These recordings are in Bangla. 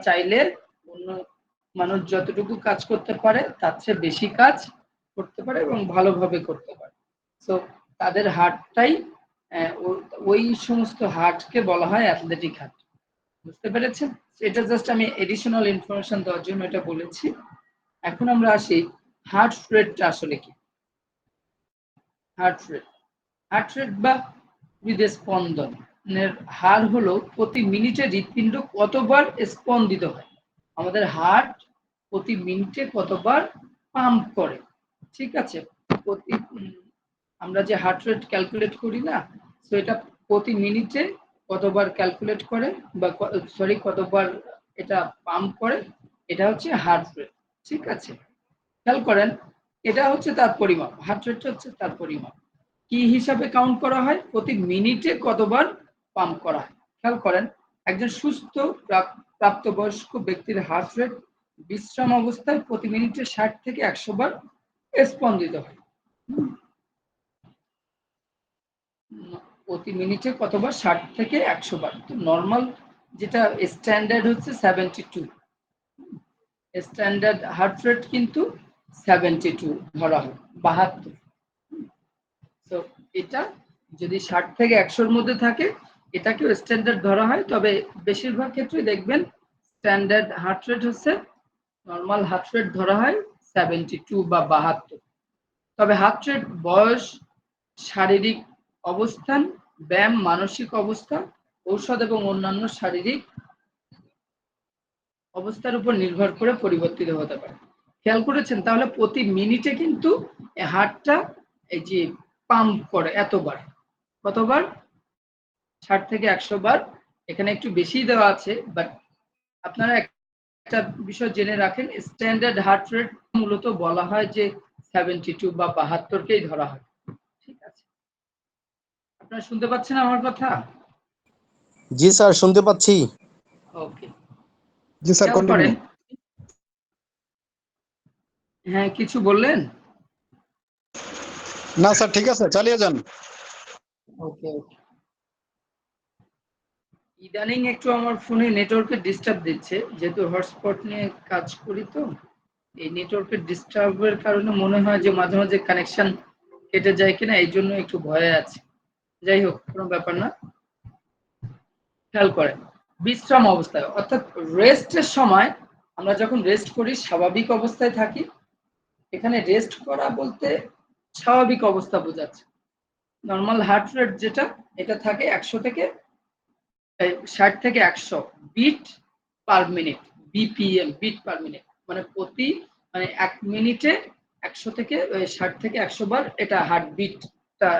চাইলে অন্য মানুষ যতটুকু কাজ করতে পারে তার চেয়ে বেশি কাজ করতে পারে এবং ভালোভাবে করতে পারে। সো তাদের হার্টটাই ওই সমস্ত হার্টকে বলা হয় অ্যাথলেটিক হার্ট। বুঝতে পেরেছেন? এটা জাস্ট আমি এডিশনাল ইনফরমেশন দেওয়ার জন্য এটা বলেছি। এখন আমরা আসি হার্ট রেটটা আসলে কি। হার্ট রেট বা হৃদয় স্পন্দনের হার হলো প্রতি মিনিটে হৃৎপিণ্ড কতবার স্পন্দিত হয়। আমাদের হার্ট প্রতি মিনিটে কতবার পাম্প করে, ঠিক আছে? আমরা যে হার্ট রেট ক্যালকুলেট করি না, তো এটা প্রতি মিনিটে কতবার ক্যালকুলেট করে বা কতবার এটা পাম্প করে, এটা হচ্ছে হার্ট রেট, ঠিক আছে? খেয়াল করেন, এটা হচ্ছে তার পরিমাপ। হার্ট রেট হচ্ছে তার পরিমাপ। কি হিসাবে কাউন্ট করা হয়? প্রতি মিনিটে কতবার পাম্প করা হয়। খেয়াল করেন, একজন সুস্থ প্রাপ্তবয়স্ক ব্যক্তির হার্ট রেট বিশ্রাম অবস্থায় প্রতি মিনিটে 60 থেকে 100 বার স্পন্দিত হয়। প্রতি মিনিটে কতবার? 60 থেকে 100 বার। তো নরমাল যেটা স্ট্যান্ডার্ড হচ্ছে 72। স্ট্যান্ডার্ড হার্ট রেট কিন্তু 72 ধরা হয়, 72। তো এটা যদি 60 থেকে 100-র মধ্যে থাকে এটাকেও স্ট্যান্ডার্ড ধরা হয়। তবে বেশিরভাগ ক্ষেত্রে দেখবেন স্ট্যান্ডার্ড হার্ট রেট হচ্ছে, নরমাল হার্ট রেট ধরা হয় 72 বা 72। তবে হার্ট রেট বয়স, শারীরিক অবস্থান, ব্যায়াম, মানসিক অবস্থা, ঔষধ এবং অন্যান্য শারীরিক অবস্থার উপর নির্ভর করে পরিবর্তিত হতে পারে। খেয়াল করেছেন? তাহলে প্রতি মিনিটে কিন্তু হার্টটা এই যে পাম্প করে এতবার। কতবার? 60 থেকে 100 বার। এখানে একটু বেশি দেওয়া আছে, বাট আপনারা একটা বিষয় জেনে রাখেন, স্ট্যান্ডার্ড হার্ট রেট মূলত বলা হয় যে 72 বা 72কেই ধরা হয়, ঠিক আছে? আপনারা শুনতে পাচ্ছেন আমার কথা? জি স্যার, শুনতে পাচ্ছি। ওকে, জি স্যার, কন্টিনিউ। হ্যাঁ, কিছু বললেন? না স্যার, ঠিক আছে, চালিয়ে যান। ওকে ওকে। ইদানিং একটু আমার ফোনে নেটওয়ার্কের ডিস্টার্ব দিচ্ছে, যেহেতু হটস্পট নিয়ে কাজ করি, তো এই নেটওয়ার্কের ডিস্টার্বের কারণে মনে হয় যে মাঝে মাঝে কানেকশন কেটে যায় কিনা, এই জন্য একটু ভয়ে আছে। যাই হোক, কোনো ব্যাপার না। খেয়াল করেন, বিশ্রাম অবস্থায় অর্থাৎ রেস্টের সময়, আমরা যখন রেস্ট করি স্বাভাবিক অবস্থায় থাকি। এখানে রেস্ট করা বলতে স্বাভাবিক অবস্থা বোঝাচ্ছে। নর্মাল হার্ট রেট যেটা, এটা থাকে 100 থেকে 60 থেকে 100 beat per minute, BPM, beat per minute, মানে প্রতি 1 মিনিটে 100 থেকে 60 থেকে 100 বার এটা হার্ট বিটটা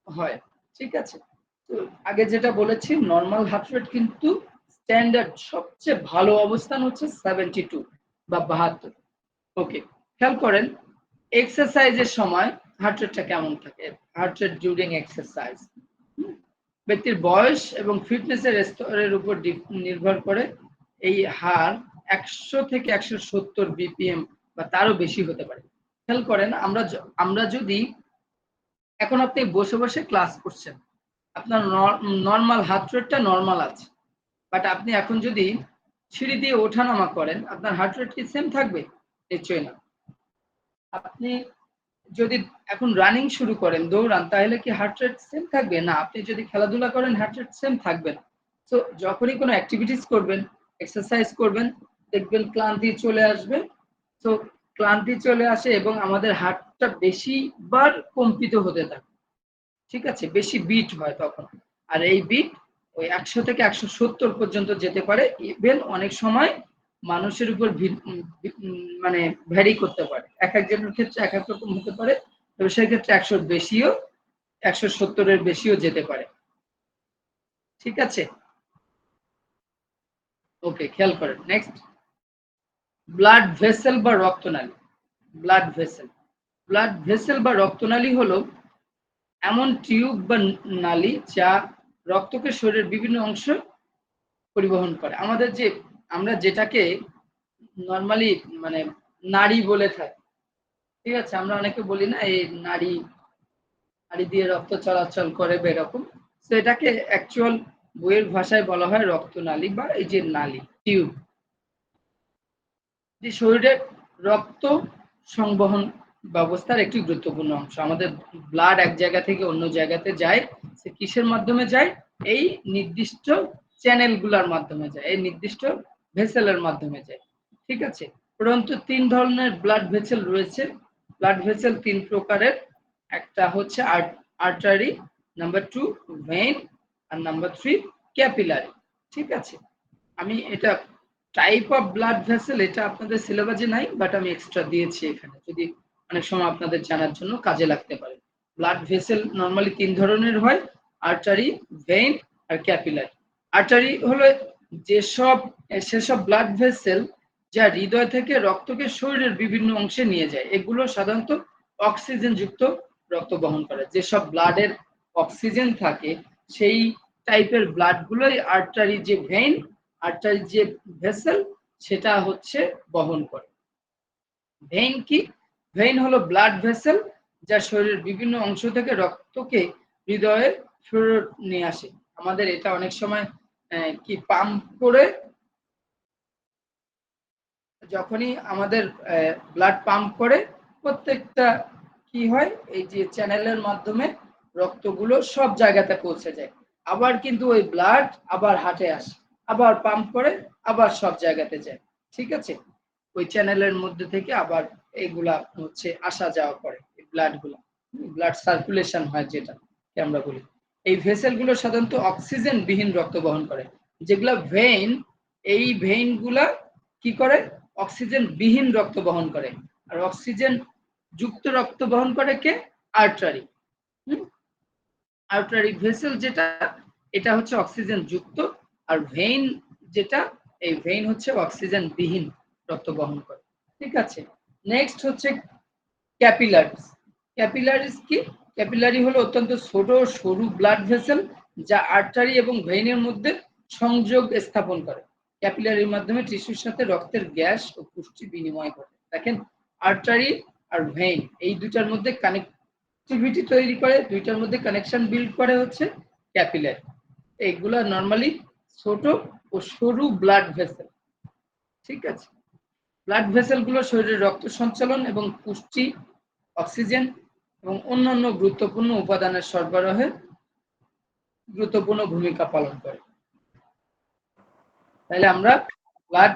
হয়, ঠিক আছে? তো আগে যেটা বলেছি, নর্মাল হার্ট রেট কিন্তু স্ট্যান্ডার্ড সবচেয়ে ভালো অবস্থান হচ্ছে 72 বা 72। ওকে, খেয়াল করেন এক্সারসাইজের সময় হার্ট রেটটা কেমন থাকে। হার্ট রেট ডিউরিং এক্সারসাইজ ব্যক্তির বয়স এবং ফিটনেসের স্তরের উপর নির্ভর করে এই হার 100 থেকে 170 বিপিএম বা তারও বেশি হতে পারে। খেয়াল করেন, আমরা যদি এখন আপনি বসে বসে ক্লাস করছেন, আপনার নর্মাল হার্ট রেটটা নর্মাল আছে, বাট আপনি এখন যদি সিঁড়ি দিয়ে ওঠানামা করেন, আপনার হার্ট রেট কি সেম থাকবে? নিশ্চয়ই না। আপনি যদি এখন রানিং শুরু করেন, দৌড়ান, তাহলে কি হার্ট রেট সেম থাকবে? না। আপনি যদি খেলাধুলা করেন, হার্ট রেট সেম থাকবে না। তো যখনই কোনো অ্যাক্টিভিটিস করবেন, এক্সারসাইজ করবেন, দেখবেন ক্লান্তি চলে আসবে। তো ক্লান্তি চলে আসে এবং আমাদের হার্টটা বেশি বার কম্পিত হতে থাকে, ঠিক আছে? বেশি বিট হয় তখন। আর এই বিট ওই 100 থেকে 170 পর্যন্ত যেতে পারে। ইভেন অনেক সময় মানুষের উপর মানে ভ্যারি করতে পারে, এক একজনের ক্ষেত্রে এক এক রকম হতে পারে। তবে সেই ক্ষেত্রে 100-র বেশিও, 170-এর বেশিও যেতে পারে, ঠিক আছে? ওকে, খেয়াল করেন। নেক্সট, ব্লাড ভেসেল বা রক্তনালী। ব্লাড ভেসেল, ব্লাড ভেসেল বা রক্তনালী হলো এমন টিউব বা নালী যা রক্তকে শরীরের বিভিন্ন অংশ পরিবহন করে। আমাদের যে, আমরা যেটাকে নর্মালি মানে নাড়ি বলে থাকি, ঠিক আছে? আমরা অনেকে বলি না এই নাড়ি, নাড়ি দিয়ে রক্ত চলাচল করে এরকম। তো এটাকে অ্যাকচুয়াল বইয়ের ভাষায় বলা হয় রক্তনালী বা এই যে নালী। টিউব, যে শরীরের রক্ত সংবহন ব্যবস্থার একটি গুরুত্বপূর্ণ অংশ। আমাদের ব্লাড এক জায়গা থেকে অন্য জায়গাতে যায়, সে কিসের মাধ্যমে যায়? এই নির্দিষ্ট চ্যানেলগুলোর মাধ্যমে যায়, এই নির্দিষ্ট ভেসেলের মাধ্যমে যায়। ঠিক আছে, প্রধানত 3 ধরনের ব্লাড ভেসেল রয়েছে। ব্লাড ভেসেল 3 প্রকারের, একটা হচ্ছে আর্টারি, নাম্বার 2 ভেইন, আর নাম্বার 3 ক্যাপিলারি। ঠিক আছে, আমি এটা টাইপ অফ ব্লাড ভেসেল এটা আপনাদের সিলেবাসে নাই, বাট আমি এক্সট্রা দিয়েছি এখানে, যদি অনেক সময় আপনাদের জানার জন্য কাজে লাগতে পারে। ব্লাড ভেসেল নরমালি 3 ধরনের হয়, আর্টারি, ভেইন আর ক্যাপিলারি। আর্টারি হলো সেসব ব্লাড ভেসেল যা হৃদয় থেকে রক্তকে শরীরের বিভিন্ন অংশে নিয়ে যায়। এগুলো সাধারণত অক্সিজেন যুক্ত রক্ত বহন করে। যেসব ব্লাডের অক্সিজেন থাকে সেই টাইপের ব্লাড গুলোই আর্টারি, যে ভেইন, আর্টারি যে ভেসেল সেটা হচ্ছে বহন করে। ভেইন কি? ভেইন হলো ব্লাড ভেসেল যা শরীরের বিভিন্ন অংশ থেকে রক্তকে হৃদয়ে ফেরত নিয়ে আসে। আমাদের এটা অনেক সময় কি পাম্প করে, যখনই আমাদের ব্লাড পাম্প করে, প্রত্যেকটা কি হয়, এই যে চ্যানেলের মাধ্যমে রক্তগুলো সব জায়গাতে পৌঁছে যায়। আবার কিন্তু ওই ব্লাড আবার হার্টে আসে, আবার পাম্প করে, আবার সব জায়গাতে যায়। ঠিক আছে, ওই চ্যানেলের মধ্যে থেকে আবার এইগুলা হচ্ছে আসা যাওয়া করে, এই ব্লাডগুলা, ব্লাড সার্কুলেশন হয় যেটা আমরা বলি। এই ভেসেলগুলো সাধারণত অক্সিজেন বিহীন রক্ত বহন করে। যেগুলা ভেইন, এই ভেইনগুলা কি করে? অক্সিজেন বিহীন রক্ত বহন করে। আর অক্সিজেন যুক্ত রক্ত বহন করে কে? আর্টারি। আর্টারি ভেসেল যেটা, এটা হচ্ছে অক্সিজেন যুক্ত, আর ভেইন যেটা, এই ভেইন হচ্ছে অক্সিজেন বিহীন রক্ত বহন করে। ঠিক আছে, নেক্সট হচ্ছে ক্যাপিলারিস। ক্যাপিলারিস কি? ক্যাপিলারি হলো অত্যন্ত ছোট সরু ব্লাড ভেসেল যা আর্টারি এবং ভেইনের মধ্যে সংযোগ স্থাপন করে। ক্যাপিলারির মাধ্যমে টিস্যুর সাথে রক্তের গ্যাস ও পুষ্টি বিনিময় করে। দেখেন, আর্টারি আর ভেইন এই দুটার মধ্যে কানেক্টিভিটি তৈরি করে, দুইটার মধ্যে কানেকশন বিল্ড করে হচ্ছে ক্যাপিলারি। এইগুলা নরমালি ছোট ও সরু ব্লাড ভেসেল। ঠিক আছে, ব্লাড ভেসেলগুলো শরীরের রক্ত সঞ্চালন এবং পুষ্টি, অক্সিজেন এবং অন্যান্য গুরুত্বপূর্ণ উপাদানের সরবরাহে গুরুত্বপূর্ণ ভূমিকা পালন করে। তাহলে আমরা ব্লাড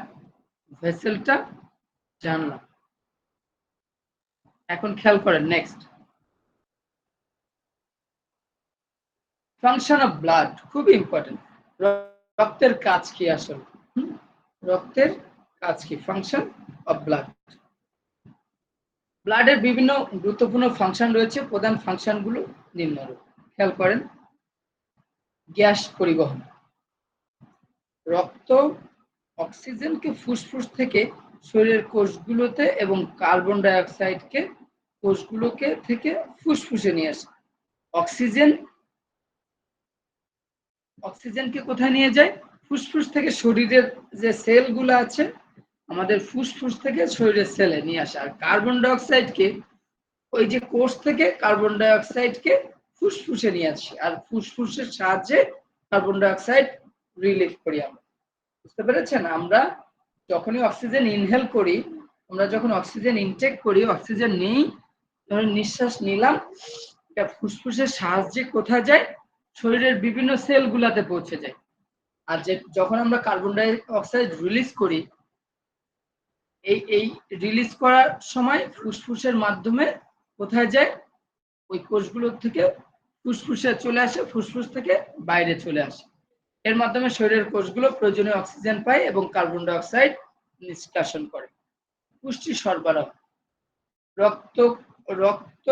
ভেসেলটা জানলাম। এখন খেয়াল করেন নেক্সট, ফাংশন অফ ব্লাড, খুব ইম্পর্টেন্ট। রক্তের কাজ কি আসলে? রক্তের কাজ কি? Function of blood. ব্লাডের বিভিন্ন গুরুত্বপূর্ণ ফাংশন রয়েছে। প্রধান ফাংশনগুলো নিম্নরূপ, খেয়াল করেন। গ্যাস পরিবহন, রক্ত অক্সিজেনকে ফুসফুস থেকে শরীরের কোষগুলোতে এবং কার্বন ডাই অক্সাইডকে কোষগুলোকে থেকে ফুসফুসে নিয়ে আসে। অক্সিজেনকে কোথায় নিয়ে যায়? ফুসফুস থেকে শরীরের যে সেলগুলো আছে, আমাদের ফুসফুস থেকে শরীরের সেলে নিয়ে আসে। আর কার্বন ডাই অক্সাইডকে ওই যে কোষ থেকে কার্বন ডাই অক্সাইডকে ফুসফুসে নিয়ে আসে, আর ফুসফুসের সাহায্যে কার্বন ডাই অক্সাইড রিলিজ করি আমরা। বুঝতে পেরেছেন? আমরা যখনই অক্সিজেন ইনহেল করি, আমরা যখন অক্সিজেন ইনটেক করি, অক্সিজেন নেই, ধরুন নিঃশ্বাস নিলাম, এটা ফুসফুসের সাহায্যে কোথায় যায়? শরীরের বিভিন্ন সেলগুলোতে পৌঁছে যায়। আর যখন আমরা কার্বন ডাই অক্সাইড রিলিজ করি, এই রিলিজ করার সময় ফুসফুসের মাধ্যমে কোথায় যায়? ওই কোষগুলো থেকে ফুসফুসে চলে আসে, ফুসফুস থেকে বাইরে চলে আসে। এর মাধ্যমে শরীরের কোষগুলো প্রয়োজনীয় অক্সিজেন পায় এবং কার্বন ডাই অক্সাইড নিষ্কাশন করে। পুষ্টি সরবরাহ, রক্ত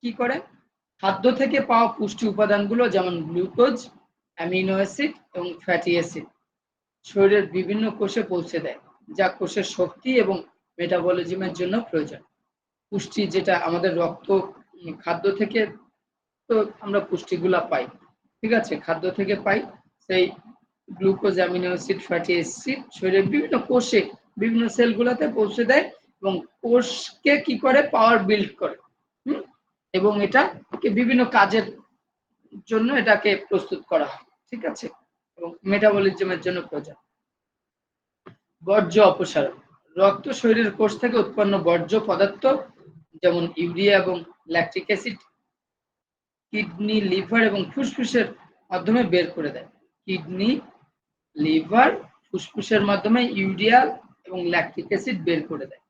কি করে? খাদ্য থেকে পাওয়া পুষ্টি উপাদানগুলো যেমন গ্লুকোজ, অ্যামিনো অ্যাসিড এবং ফ্যাটি অ্যাসিড শরীরের বিভিন্ন কোষে পৌঁছে দেয়, যা কোষের শক্তি এবং মেটাবলিজমের জন্য প্রয়োজন। পুষ্টি যেটা আমাদের রক্ত, খাদ্য থেকে তো আমরা পুষ্টিগুলা পাই। ঠিক আছে, খাদ্য থেকে পাই। সেই glucose, amino acid, fatty acid শরীরের বিভিন্ন কোষে, বিভিন্ন সেলগুলোতে পৌঁছে দেয় এবং কোষকে কি করে? পাওয়ার বিল্ড করে। এবং এটাকে বিভিন্ন কাজের জন্য এটাকে প্রস্তুত করা হয়। ঠিক আছে, এবং মেটাবলিজমের জন্য প্রয়োজন। বর্জ্য অপসারণ। রক্ত শরীরের কোষ থেকে উৎপন্ন বর্জ্য পদার্থ যেমন ইউরিয়া এবং ল্যাকটিক অ্যাসিড কিডনি, লিভার এবং ফুসফুসের মাধ্যমে বের করে দেয়। কিডনি, লিভার, ফুসফুসের মাধ্যমে ইউরিয়া এবং ল্যাকটিক অ্যাসিড বের করে দেয়।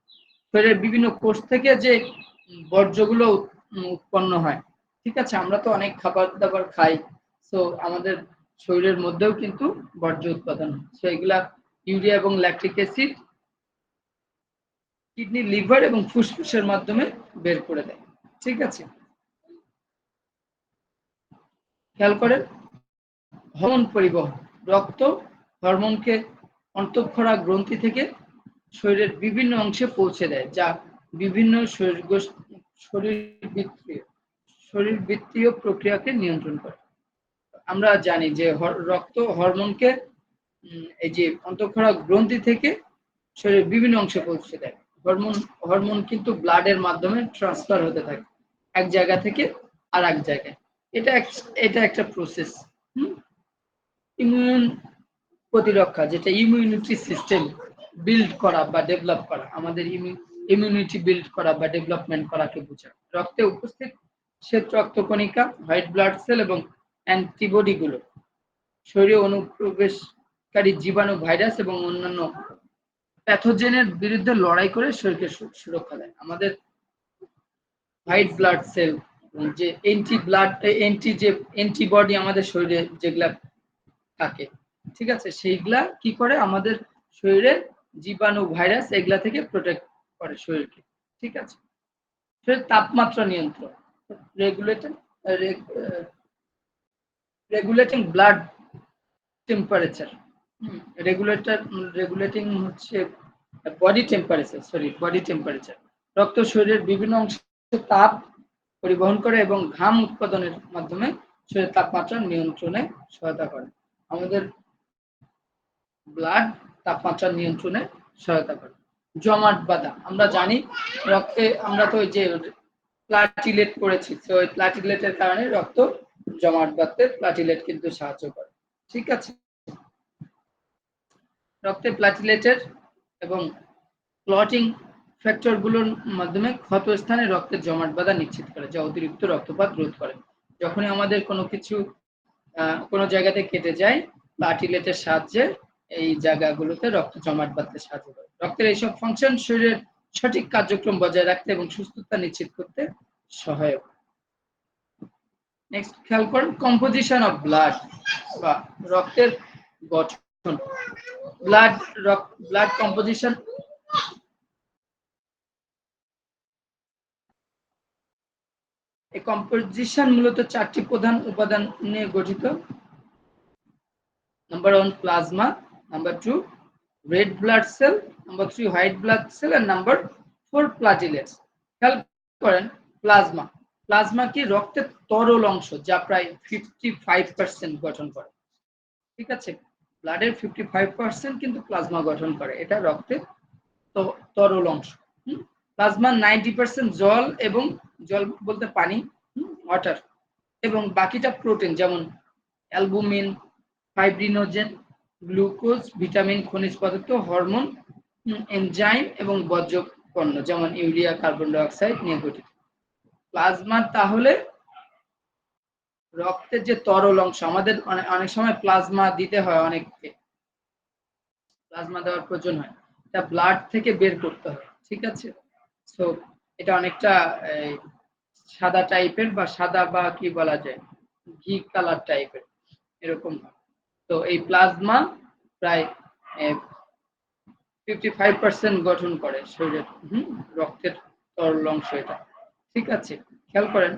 শরীরের বিভিন্ন কোষ থেকে যে বর্জ্যগুলো উৎপন্ন হয়, ঠিক আছে, আমরা তো অনেক খাবার দাবার খাই, তো আমাদের শরীরের মধ্যেও কিন্তু বর্জ্য উৎপাদন হয়। তো এগুলা ইউরিয়া এবং ল্যাকটিক অ্যাসিড কিডনি, লিভার এবং ফুসফুসের মাধ্যমে বের করে দেয়। ঠিক আছে, খেয়াল করেন হরমোন পরিবহন। রক্ত হরমোনকে অন্তঃক্ষরা গ্রন্থি থেকে শরীরের বিভিন্ন অংশে পৌঁছে দেয়, যা বিভিন্ন শরীরবৃত্তীয় প্রক্রিয়াকে নিয়ন্ত্রণ করে। আমরা জানি যে রক্ত হরমোনকে এই যে অন্তঃক্ষরা গ্রন্থি থেকে শরীরের বিভিন্ন অংশে পৌঁছে দেয়। হরমোন কিন্তু ব্লাডের মাধ্যমে ট্রান্সফার হতে থাকে এক জায়গা থেকে আর এক জায়গায়। এটা একটা প্রসেস। ইমিউন প্রতিরক্ষা, যেটা ইমিউনিটি সিস্টেম বিল্ড করা বা ডেভেলপ করা, আমাদের ইমিউনিটি বিল্ড করা বা ডেভেলপমেন্ট করাকে বোঝায়। রক্তে উপস্থিত শ্বেত রক্তকণিকা, হোয়াইট ব্লাড সেল এবং অ্যান্টিবডি গুলো শরীরে অনুপ্রবেশকারী জীবাণু, ভাইরাস এবং অন্যান্য প্যাথোজেনের বিরুদ্ধে লড়াই করে শরীরকে সুরক্ষা দেয়। আমাদের হোয়াইট ব্লাড সেল যে অ্যান্টিবডি আমাদের শরীরে যেগুলা থাকে, ঠিক আছে, সেইগুলা কি করে আমাদের শরীরের জীবাণু, ভাইরাস এগুলা থেকে প্রোটেক্ট করে শরীরকে। ঠিক আছে, শরীরের তাপমাত্রা নিয়ন্ত্রণ, রেগুলেটিং ব্লাড টেম্পারেচার, রেগুলেটিং হচ্ছে বডি টেম্পারেচার। রক্ত শরীরের বিভিন্ন অংশে তাপ পরিবহন করে এবং ঘাম উৎপাদনের মাধ্যমে শরীরের তাপমাত্রা নিয়ন্ত্রণে সহায়তা করে। আমাদের ব্লাড তাপমাত্রা নিয়ন্ত্রণে সহায়তা করে। জমাট বাঁধা, আমরা জানি রক্তে আমরা তো ওই যে প্লাটিলেট করেছি, তো ওই প্লাটিলেটের কারণে রক্ত জমাট বাঁধতে প্লাটিলেট কিন্তু সাহায্য করে। ঠিক আছে, রক্তে প্লাটিলেটের এবং ক্লটিং ফ্যাক্টরগুলোর মাধ্যমে ক্ষত স্থানে রক্তের জমাট বাঁধা নিশ্চিত করে, যা অতিরিক্ত রক্তপাত রোধ করে। যখনই আমাদের কোনো জায়গাতে কেটে যায়, প্লাটিলেটের সাহায্যে এই জায়গাগুলোতে রক্ত জমাট বাঁধতে সাহায্য করে। রক্তের এইসব ফাংশন শরীরের সঠিক কার্যক্রম বজায় রাখতে এবং সুস্থতা নিশ্চিত করতে সহায়ক। নেক্সট খেয়াল করুন কম্পোজিশন অফ ব্লাড বা রক্তের গঠন। ব্লাড কম্পোজিশন এই কম্পোজিশন মূলত 4টি প্রধান উপাদান নিয়ে গঠিত। Number 1 plasma, number 2 red blood cell, number 3 white blood cell and number 4 platelets. খেয়াল করেন প্লাজমা কি রক্তের তরল অংশ, যা প্রায় 55% গঠন করে। ঠিক আছে, ব্লাডের 55% কিন্তু প্লাজমা গঠন করে, এটা রক্তের তরল অংশ। প্লাজমা 90% জল, এবং জল বলতে পানি, ওয়াটার, এবং বাকিটা প্রোটিন যেমন অ্যালবুমিন, ফাইব্রিনোজেন, গ্লুকোজ, ভিটামিন, খনিজ পদার্থ, হরমোন, এনজাইম এবং বর্জ্য পণ্য যেমন ইউরিয়া, কার্বন ডাই অক্সাইড নিয়ে গঠিত। প্লাজমা তাহলে রক্তের যে তরল অংশ, আমাদের অনেক সময় প্লাজমা দিতে হয়, অনেককে প্লাজমা দেওয়ার প্রয়োজন হয়, এটা ব্লাড থেকে বের করতে হয়। ঠিক আছে, সো এটা অনেকটা সাদা টাইপের বা সাদা বা কি বলা যায় ঘি কালার টাইপের এরকম। তো এই প্লাজমা প্রায় 55% গঠন করে শরীরের রক্তের তরল অংশ এটা। ঠিক আছে, খেয়াল করেন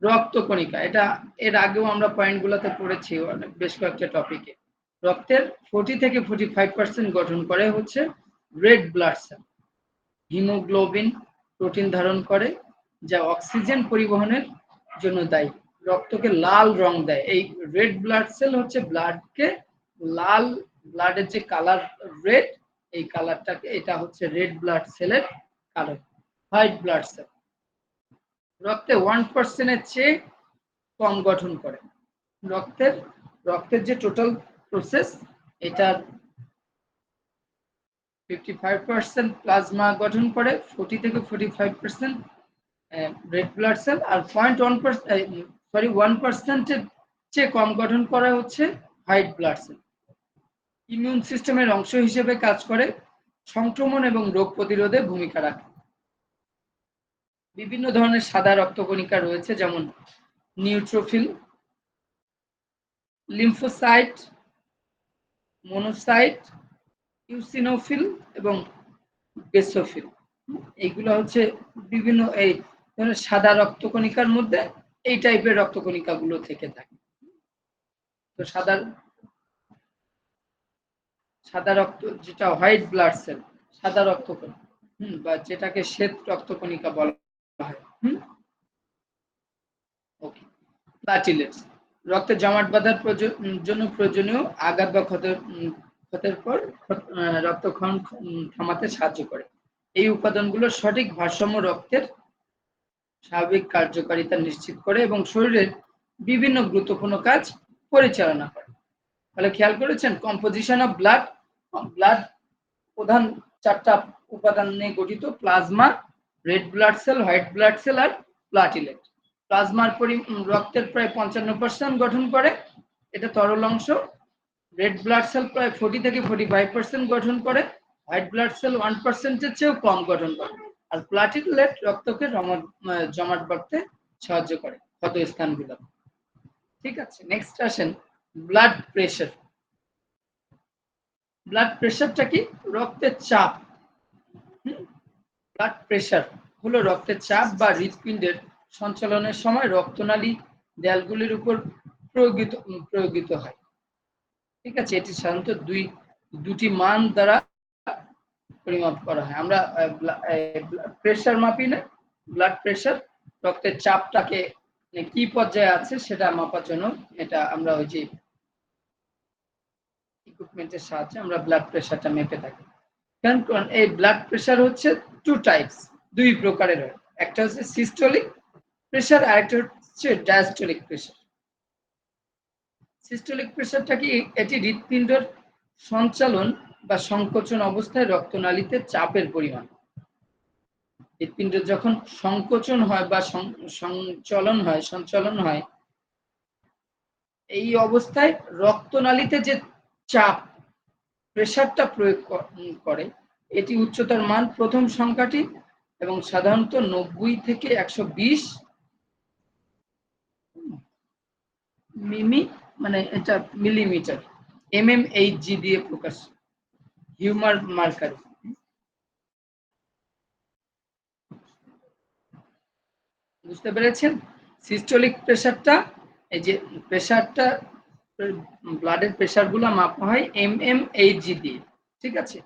রক্তকণিকা, এটা এর আগেও আমরা পয়েন্টগুলোতে পড়েছি বেশ কয়েকটা টপিকে। রক্তের 40 থেকে 45% গঠন করে হচ্ছে red blood sell. Haemoglobin protein ধারণ করে, যা অক্সিজেন পরিবহনের জন্য দায়ী। রক্তকে লাল রং দেয়। এই রেড ব্লাড সেল হচ্ছে ব্লাডকে লাল, ব্লাডের যে কালার রেড, এই কালারটাকে, এটা হচ্ছে রেড ব্লাড সেলের কালার। হোয়াইট ব্লাড সেল রক্তে 1% এর চেয়ে কম গঠন করে। রক্তের যে টোটাল প্রসেস, এটার 55% প্লাজমা গঠন করে, 40 থেকে 45% রেড ব্লাড সেল, আর 1% চেয়ে কম গঠন করা হচ্ছে হোয়াইট ব্লাড সেল। ইমিউন সিস্টেমের অংশ হিসেবে কাজ করে, সংক্রমণ এবং রোগ প্রতিরোধে ভূমিকা রাখে। বিভিন্ন ধরনের সাদা রক্তকণিকা রয়েছে, যেমন নিউট্রোফিল, লিম্ফোসাইট, মনোসাইট, ইউসিনোফিল এবং বেসোফিল। এইগুলো হচ্ছে বিভিন্ন এই ধরনের সাদা রক্তকণিকার মধ্যে এই টাইপের রক্তকণিকাগুলো থেকে থাকে। তো সাদা রক্ত যেটা হোয়াইট ব্লাড সেল, সাদা রক্তকণিকা, বা যেটাকে শ্বেত রক্তকণিকা বলা হয়। ওকে। প্লাটিলেটস রক্তে জমাট বাঁধার জন্য প্রয়োজনীয় আঘাত বা ক্ষতের পর রক্তক্ষরণ থামাতে সাহায্য করে। এই উপাদানগুলো সঠিক ভারসাম্য রক্তের স্বাভাবিক কার্যকারিতা নিশ্চিত করে এবং শরীরের বিভিন্ন গুরুত্বপূর্ণ কাজ পরিচালনা করে। তাহলে খেয়াল করেছেন, কম্পোজিশন অফ ব্লাড প্রধান 4টা উপাদান নিয়ে গঠিত: plasma, red blood cell, white blood cell আর প্লাটিলেট। প্লাজমার রক্তের প্রায় 55% গঠন করে, এটা তরল অংশ। রেড ব্লাড সেল প্রায় 40 থেকে 45% গঠন করে, হোয়াইট ব্লাড সেল 1%-এর চেয়েও কম গঠন করে, আর প্লাটিলেট রক্তকে জমাট বাঁধতে সাহায্য করে ক্ষত স্থানগুলো। ঠিক আছে, নেক্সট আসেন ব্লাড প্রেশার। ব্লাড প্রেশারটা কি? রক্তের চাপ। ব্লাড প্রেশার হলো রক্তের চাপ বা হৃৎপিণ্ডের সঞ্চালনের সময় রক্তনালী দেয়ালগুলির উপর প্রয়োগিত হয়। ঠিক আছে, এটি সাধারণত দুটি মান দ্বারা পরিমাপ করা হয়। আমরা প্রেশার মাপি না, ব্লাড প্রেশার রক্তের চাপটাকে কি পর্যায়ে আছে সেটা মাপার জন্য এটা আমরা ওই যে ইকুইপমেন্টের সাহায্যে আমরা ব্লাড প্রেশারটা মেপে থাকি। কারণ এই ব্লাড প্রেশার হচ্ছে 2 টাইপস, 2 প্রকারের হয়। একটা হচ্ছে সিস্টোলিক প্রেশার আর একটা হচ্ছে ডায়াস্টোলিক প্রেশার। সিস্টোলিক প্রেশারটা কি? এটি হৃৎপিণ্ডের সঞ্চালন বা সংকোচন অবস্থায় রক্তনালীতে চাপের পরিমাণ। হৃৎপিণ্ড যখন সংকোচন হয় বা সঞ্চালন হয় এই অবস্থায় রক্তনালীতে যে চাপ প্রেশারটা প্রয়োগ করে, এটি উচ্চতার মান প্রথম সংখ্যাটি এবং সাধারণত 90 থেকে 120 মিমি, মানে এটা মিলিমিটার, mmHg দিয়ে প্রকাশ। Humour mercury. বুঝতে পেরেছেন? সিস্টোলিক প্রেশারটা, এই যে প্রেশারটা, ব্লাডের প্রেশারগুলো মাপা হয় mmHg দিয়ে। ঠিক আছে,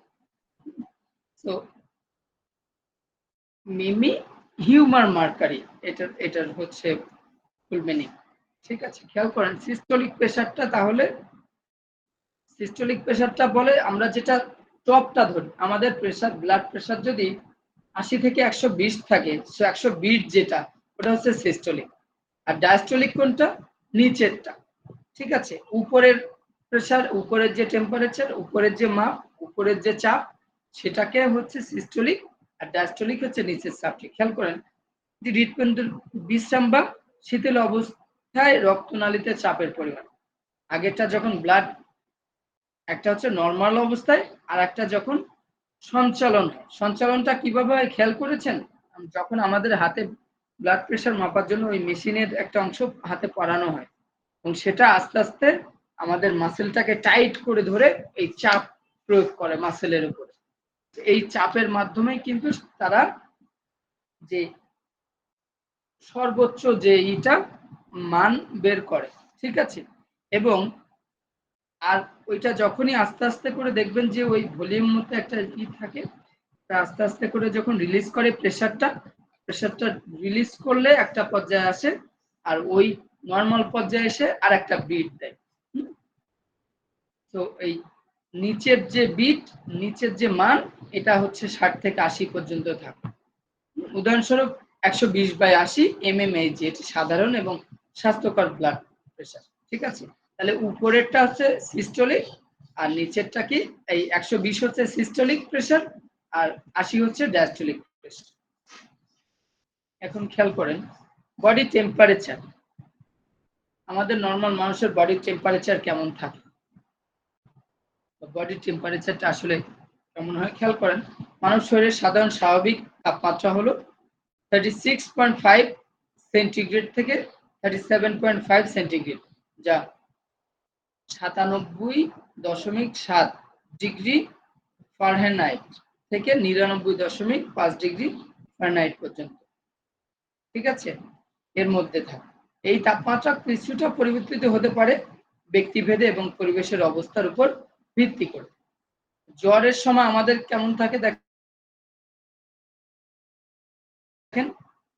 তো মিমি হিউমার মার্কারি এটার হচ্ছে ফুল মিনিং। ঠিক আছে, খেয়াল করেন সিস্টোলিক প্রেশারটা, তাহলে সিস্টোলিক প্রেশারটা বলে আমরা যেটা টপটা ধরি, আমাদের প্রেশার, ব্লাড প্রেশার যদি 80 থেকে 120 থাকে, 120 যেটা, ওটা হচ্ছে সিস্টোলিক। আর ডায়াস্টোলিক কোনটা? নিচেরটা। ঠিক আছে, উপরের প্রেশার, উপরের যে টেম্পারেচার, উপরের যে মাপ, উপরের যে চাপ, সেটাকে হচ্ছে সিস্টোলিক, আর ডায়াস্টোলিক হচ্ছে নিচের চাপটি। খেয়াল করেন, হৃৎপিণ্ডের বিশ্রাম বা শিথিল অবস্থায় রক্তনালীতে চাপের পরিমাণ। আগেরটা যখন ব্লাড, একটা হচ্ছে নর্মাল অবস্থায় আর একটা যখন সঞ্চালন হয়। সঞ্চালনটা কিভাবে হয় খেয়াল করেছেন? যখন আমাদের হাতে ব্লাড প্রেশার মাপার জন্য ওই মেশিনের একটা অংশ হাতে পরানো হয় এবং সেটা আস্তে আস্তে আমাদের মাসেলটাকে টাইট করে ধরে এই চাপ প্রয়োগ করে মাসেলের উপরে। এই চাপের মাধ্যমে কিন্তু তারা যে সর্বোচ্চ যে মান বের করে। ঠিক আছে, এবং আর ওইটা যখনই আস্তে আস্তে করে দেখবেন যে ওই ভলিউম মতো একটা থাকে, আস্তে আস্তে করে যখন রিলিজ করে প্রেশারটা রিলিজ করলে একটা পর্যায়ে আসে, আর ওই নর্মাল পর্যায়ে এসে আর একটা বিট দেয়। তো এই নিচের যে বিট, নিচের যে মান, এটা হচ্ছে 60 থেকে 80 পর্যন্ত থাকে। উদাহরণস্বরূপ 120/80 mmHg, এটি সাধারণ এবং স্বাস্থ্যকর ব্লাড প্রেশার। ঠিক আছে, তাহলে উপরেরটা হচ্ছে সিস্টোলিক আর নিচেরটা কি এই 120 হচ্ছে সিস্টোলিক প্রেসার আর 80 হচ্ছে ডায়াস্টোলিক প্রেসার। এখন খেয়াল করেন বডি টেম্পারেচার, আমাদের নর্মাল মানুষের বডি টেম্পারেচার কেমন থাকে, বডি টেম্পারেচারটা আসলে কেমন হয় খেয়াল করেন। মানুষ শরীরের সাধারণ স্বাভাবিক তাপমাত্রা হলো 36.5 সেন্টিগ্রেড থেকে 37.5 সেন্টিগ্রেড, যা 97.7 ডিগ্রি ফারেনহাইট থেকে 99.5 ডিগ্রি ফারেনহাইট পর্যন্ত, ঠিক আছে, এর মধ্যে থাকে। এই তাপমাত্রা কিছুটা পরিবর্তিত হতে পারে ব্যক্তিভেদে এবং পরিবেশের অবস্থার উপর ভিত্তি করে। জ্বরের সময় আমাদের কেমন থাকে দেখেন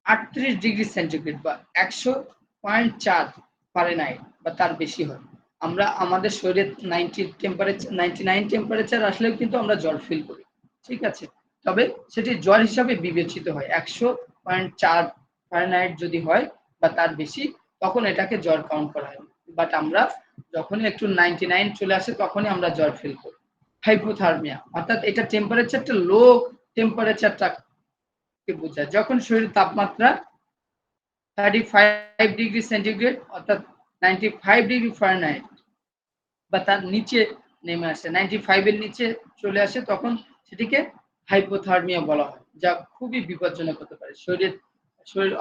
38 ডিগ্রি সেন্টিগ্রেড বা 100.4 ফারেনহাইট বা তার বেশি হয়। আমরা আমাদের শরীরে 99 টেম্পারেচার আসলেও কিন্তু আমরা জ্বর ফিল করি, ঠিক আছে, তবে সেটি জ্বর হিসাবে বিবেচিত হয়। 100.4 ফারেনহাইট যদি হয় বা তার বেশি তখন এটাকে জ্বর কাউন্ট করা হয়। বাট আমরা যখনই একটু 99 চলে আসে তখনই আমরা জ্বর ফিল করি। হাইপোথার্মিয়া অর্থাৎ এটা টেম্পারেচারটা লো টেম্পারেচারটা বোঝায় যখন শরীরের তাপমাত্রা 35 ডিগ্রি সেন্টিগ্রেড অর্থাৎ 95 ডিগ্রি ফারেনহাইট বা তার নিচে নেমে আসে, 95 এর নিচে চলে আসে, তখন সেটিকে হাইপোথার্মিয়া বলা হয়, যা খুবই বিপজ্জনক হতে পারে। শরীর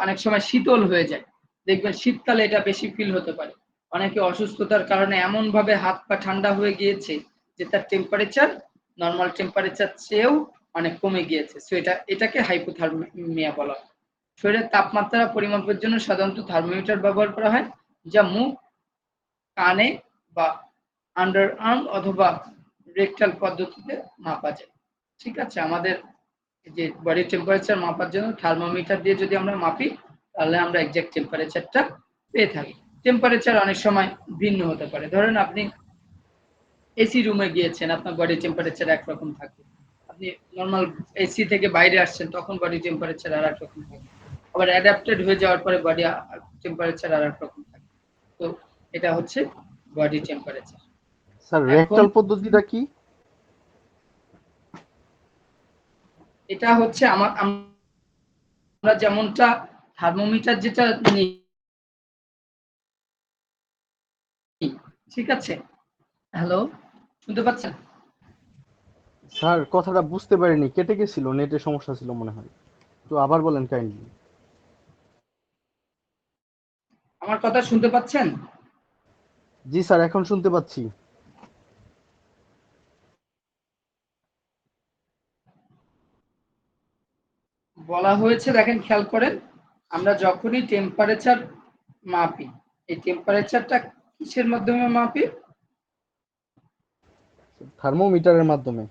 অনেক সময় শীতল হয়ে যায়, দেখবেন শীতকালে এটা বেশি ফিল হতে পারে। অনেকে অসুস্থতার কারণে এমন ভাবে হাত পা ঠান্ডা হয়ে গিয়েছে যে তার টেম্পারেচার নর্মাল টেম্পারেচার চেয়েও অনেক কমে গিয়েছে, সো এটাকে হাইপোথার্মিয়া বলা হয়। শরীরের তাপমাত্রা পরিমাপের জন্য সাধারণত থার্মোমিটার ব্যবহার করা হয়, যা মুখ, কানে বা আন্ডার আর্ম অথবা রেকটাল পদ্ধতিতে মাপা যায়, ঠিক আছে। আমাদের যে বডি টেম্পারেচার মাপার জন্য থার্মোমিটার দিয়ে যদি আমরা মাপি তাহলে আমরা এক্সাক্ট টেম্পারেচারটা পেয়ে থাকি। টেম্পারেচার অনেক সময় ভিন্ন হতে পারে। ধরেন আপনি এসি রুমে গিয়েছেন, আপনার বডি টেম্পারেচার একরকম থাকে। আপনি নর্মাল এসি থেকে বাইরে আসছেন তখন বডি টেম্পারেচার আর এক রকম থাকে। আবার অ্যাডাপ্টেড হয়ে যাওয়ার পরে বডি টেম্পারেচার আর এক রকম থাকে। তো এটা হচ্ছে বডি টেম্পারেচার। স্যার এখন রেকটাল পদ্ধতিটা কি? এটা হচ্ছে আমরা যেমনটা থার্মোমিটার যেটা নিই, ঠিক আছে। হ্যালো, শুনতে পাচ্ছেন? স্যার কথাটা বুঝতে পারিনি, কেটে গেছিল, নেটের সমস্যা ছিল মনে হয়। তো আবার বলেন কাইন্ডলি। আমার কথা শুনতে পাচ্ছেন? জি স্যার, এখন শুনতে পাচ্ছি। বলা হয়েছে দেখেন খেয়াল করেন, আমরা যখনই টেম্পারেচার মাপি, এই টেম্পারেচারটা কিসের মাধ্যমে মাপি? থার্মোমিটারের মাধ্যমে।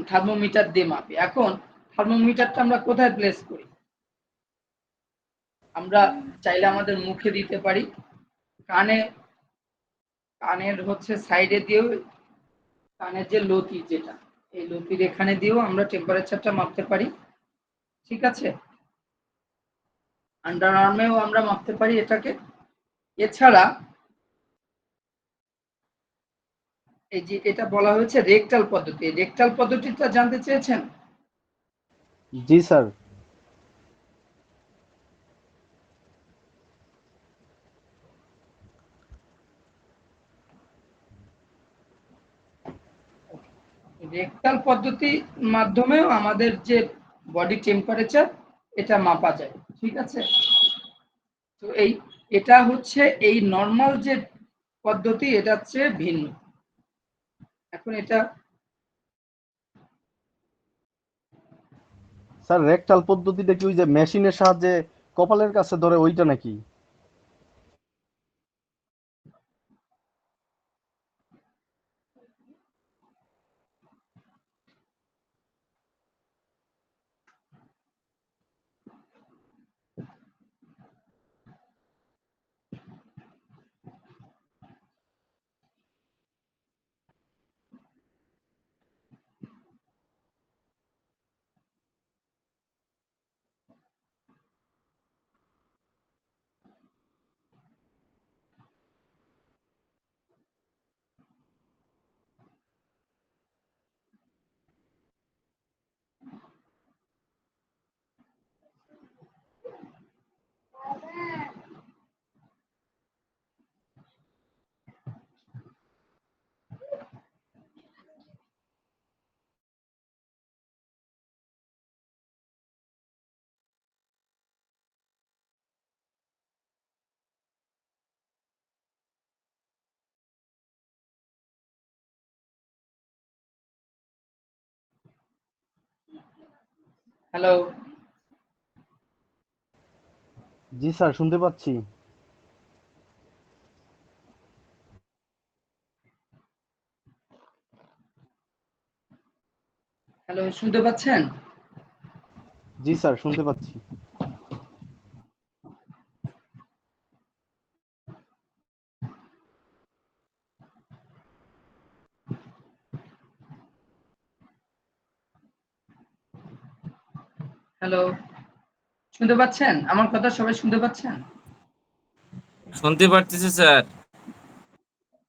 থার্মোমিটার দিয়ে মাপি। এখন থার্মোমিটারটা আমরা কোথায় প্লেস করি? আমরা চাইলে আমাদের মুখে দিতে পারি, কানের হচ্ছে সাইডে দিয়েও, কানের যে লতি যেটা, এই লতির এখানে দিয়েও আমরা টেম্পারেচারটা মাপতে পারি, ঠিক আছে। আন্ডার আর্মেও আমরা মাপতে পারি এটাকে। এছাড়া এই যে এটা বলা হয়েছে রেকটাল পদ্ধতি, রেকটাল পদ্ধতিটা জানতে চেয়েছেন? জি স্যার। রেকটাল পদ্ধতির মাধ্যমেও আমাদের যে বডি টেম্পারেচার এটা মাপা যায়, ঠিক আছে। তো এটা হচ্ছে এই নর্মাল যে পদ্ধতি এটা চেয়ে ভিন্ন। এখন এটা স্যার রেকটাল পদ্ধতিটা কি ওই যে মেশিনের সাহায্যে কপালের কাছে ধরে ওইটা নাকি? হ্যালো, জি স্যার, শুনতে পাচ্ছি। হ্যালো, শুনতে পাচ্ছেন? জি স্যার, শুনতে পাচ্ছি। হ্যালো, শুনতে পাচ্ছেন? আমার কথা সবাই শুনতে পাচ্ছেন? শুনতে পারতেছি স্যার।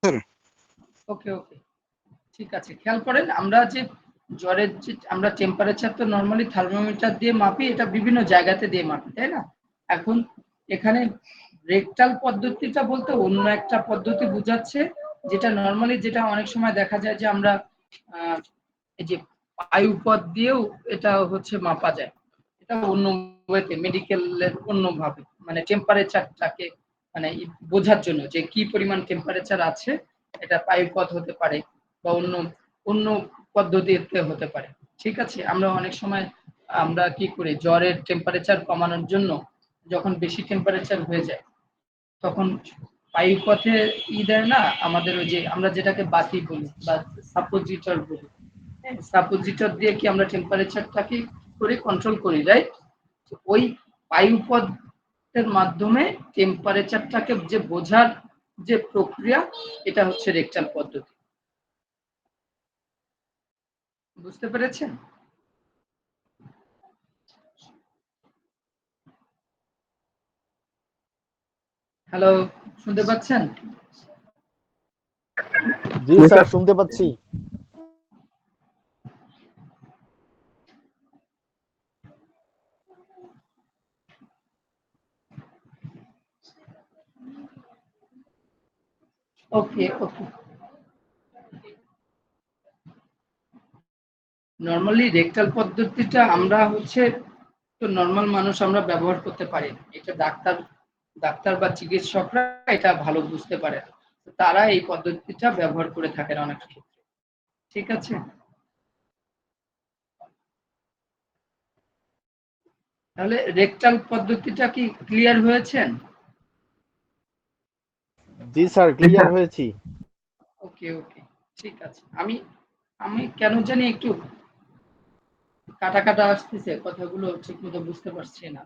স্যার ওকে, ওকে। ঠিক আছে। খেয়াল করেন আমরা যে জ্বরের যে আমরা টেম্পারেচার তো নরমালি থার্মোমিটার দিয়ে মাপি, এটা বিভিন্ন জায়গাতে দিয়ে মাপি, তাই না? এখন এখানে রেকটাল পদ্ধতিটা বলতে অন্য একটা পদ্ধতি বুঝাচ্ছে, যেটা নরমালি যেটা অনেক সময় দেখা যায় যে আমরা এই যে বায়ুপথ দিয়েও এটা হচ্ছে মাপা যায়। এটা অন্য ওয়েতে মেডিকেলের অন্যভাবে মানে টেম্পারেচারটাকে মানে বোঝার জন্য যে কি পরিমাণ টেম্পারেচার আছে, এটা বায়ুপথ হতে পারে বা অন্য অন্য পদ্ধতিতে হতে পারে। ঠিক আছে? আমরা অনেক সময় আমরা কি করি জ্বরের টেম্পারেচার কমানোর জন্য যখন বেশি টেম্পারেচার হয়ে যায় তখন বায়ুপথে দেয় না আমাদের ওই যে আমরা যেটাকে বাতি বলি বা সাপোজিটর বলি, সাপোজিটর দিয়ে কি আমরা টেম্পারেচারটাকে করে কন্ট্রোল করি, রাইট? ওই বায়ুপথের মাধ্যমে টেম্পারেচারটাকে যে বোঝার যে প্রক্রিয়া, এটা হচ্ছে রেকটাল পদ্ধতি। বুঝতে পেরেছেন? হ্যালো, শুনতে পাচ্ছেন? জি স্যার, শুনতে পাচ্ছি। ওকে, ওকে। নরমালি রেকটাল পদ্ধতিটা আমরা হচ্ছে তো নরমাল মানুষ আমরা ব্যবহার করতে পারি না। এটা ডাক্তার ডাক্তার বা চিকিৎসকরা এটা ভালো বুঝতে পারে, তারা এই পদ্ধতিটা ব্যবহার করে থাকেন অনেক ক্ষেত্রে। ঠিক আছে? তাহলে রেকটাল পদ্ধতিটা কি ক্লিয়ার হয়েছেন? জি স্যার, ক্লিয়ার হয়েছি। ওকে, ওকে। ঠিক আছে। আমি আমি কেন জানি একটু কাটা কাটা আসতেছে, কথাগুলো ঠিক মতো বুঝতে পারছি না।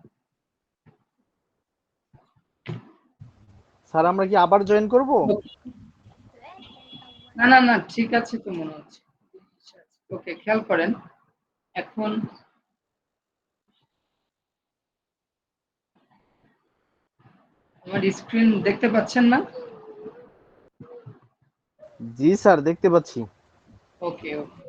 স্যার, আমরা কি আবার জয়েন করব? না, না, না, ঠিক আছে তো মনে হচ্ছে। ওকে, খেয়াল করেন এখন আমার স্ক্রিন দেখতে পাচ্ছেন না? জি স্যার, দেখতে পাচ্ছি। ওকে, ওকে।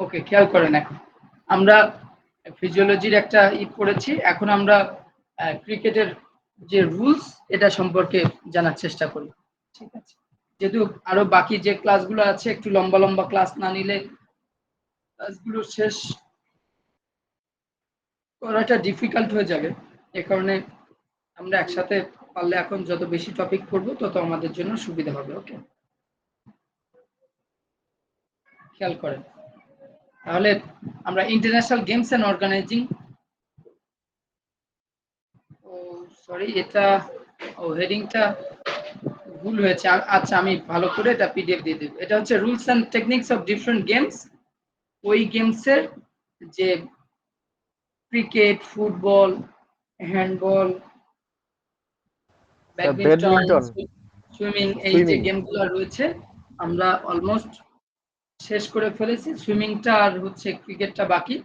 ওকে, খেয়াল করেন এখন আমরা ফিজিওলজির একটা পড়েছি, এখন আমরা ক্রিকেটের যে রুলস এটা সম্পর্কে জানার চেষ্টা করি। ঠিক আছে? যেহেতু আরো বাকি যে ক্লাসগুলো আছে একটু লম্বা লম্বা ক্লাস না নিলে ক্লাসগুলো শেষ করাটা ডিফিকাল্ট হয়ে যাবে। এ কারণে আমরা একসাথে পারলে এখন যত বেশি টপিক পড়বো তত আমাদের জন্য সুবিধা হবে। ওকে, খেয়াল করেন তাহলে আমরা ইন্টারন্যাশনাল গেমস এন্ড অর্গানাইজিং, ও সরি এটা হেডিংটা ভুল হয়েছে। আচ্ছা, আমি ভালো করে এটা পিডিএফ দিয়ে দেব। এটা হচ্ছে rules and techniques of different games. ওই গেমসের যে cricket, football, handball, sir, badminton, badminton, swimming, এই যে সুইমিং। গেমগুলো রয়েছে আমরা অলমোস্ট শেষ করে ফেলেছি। সুইমিংটা আর হচ্ছে ক্রিকেটটা বাকি।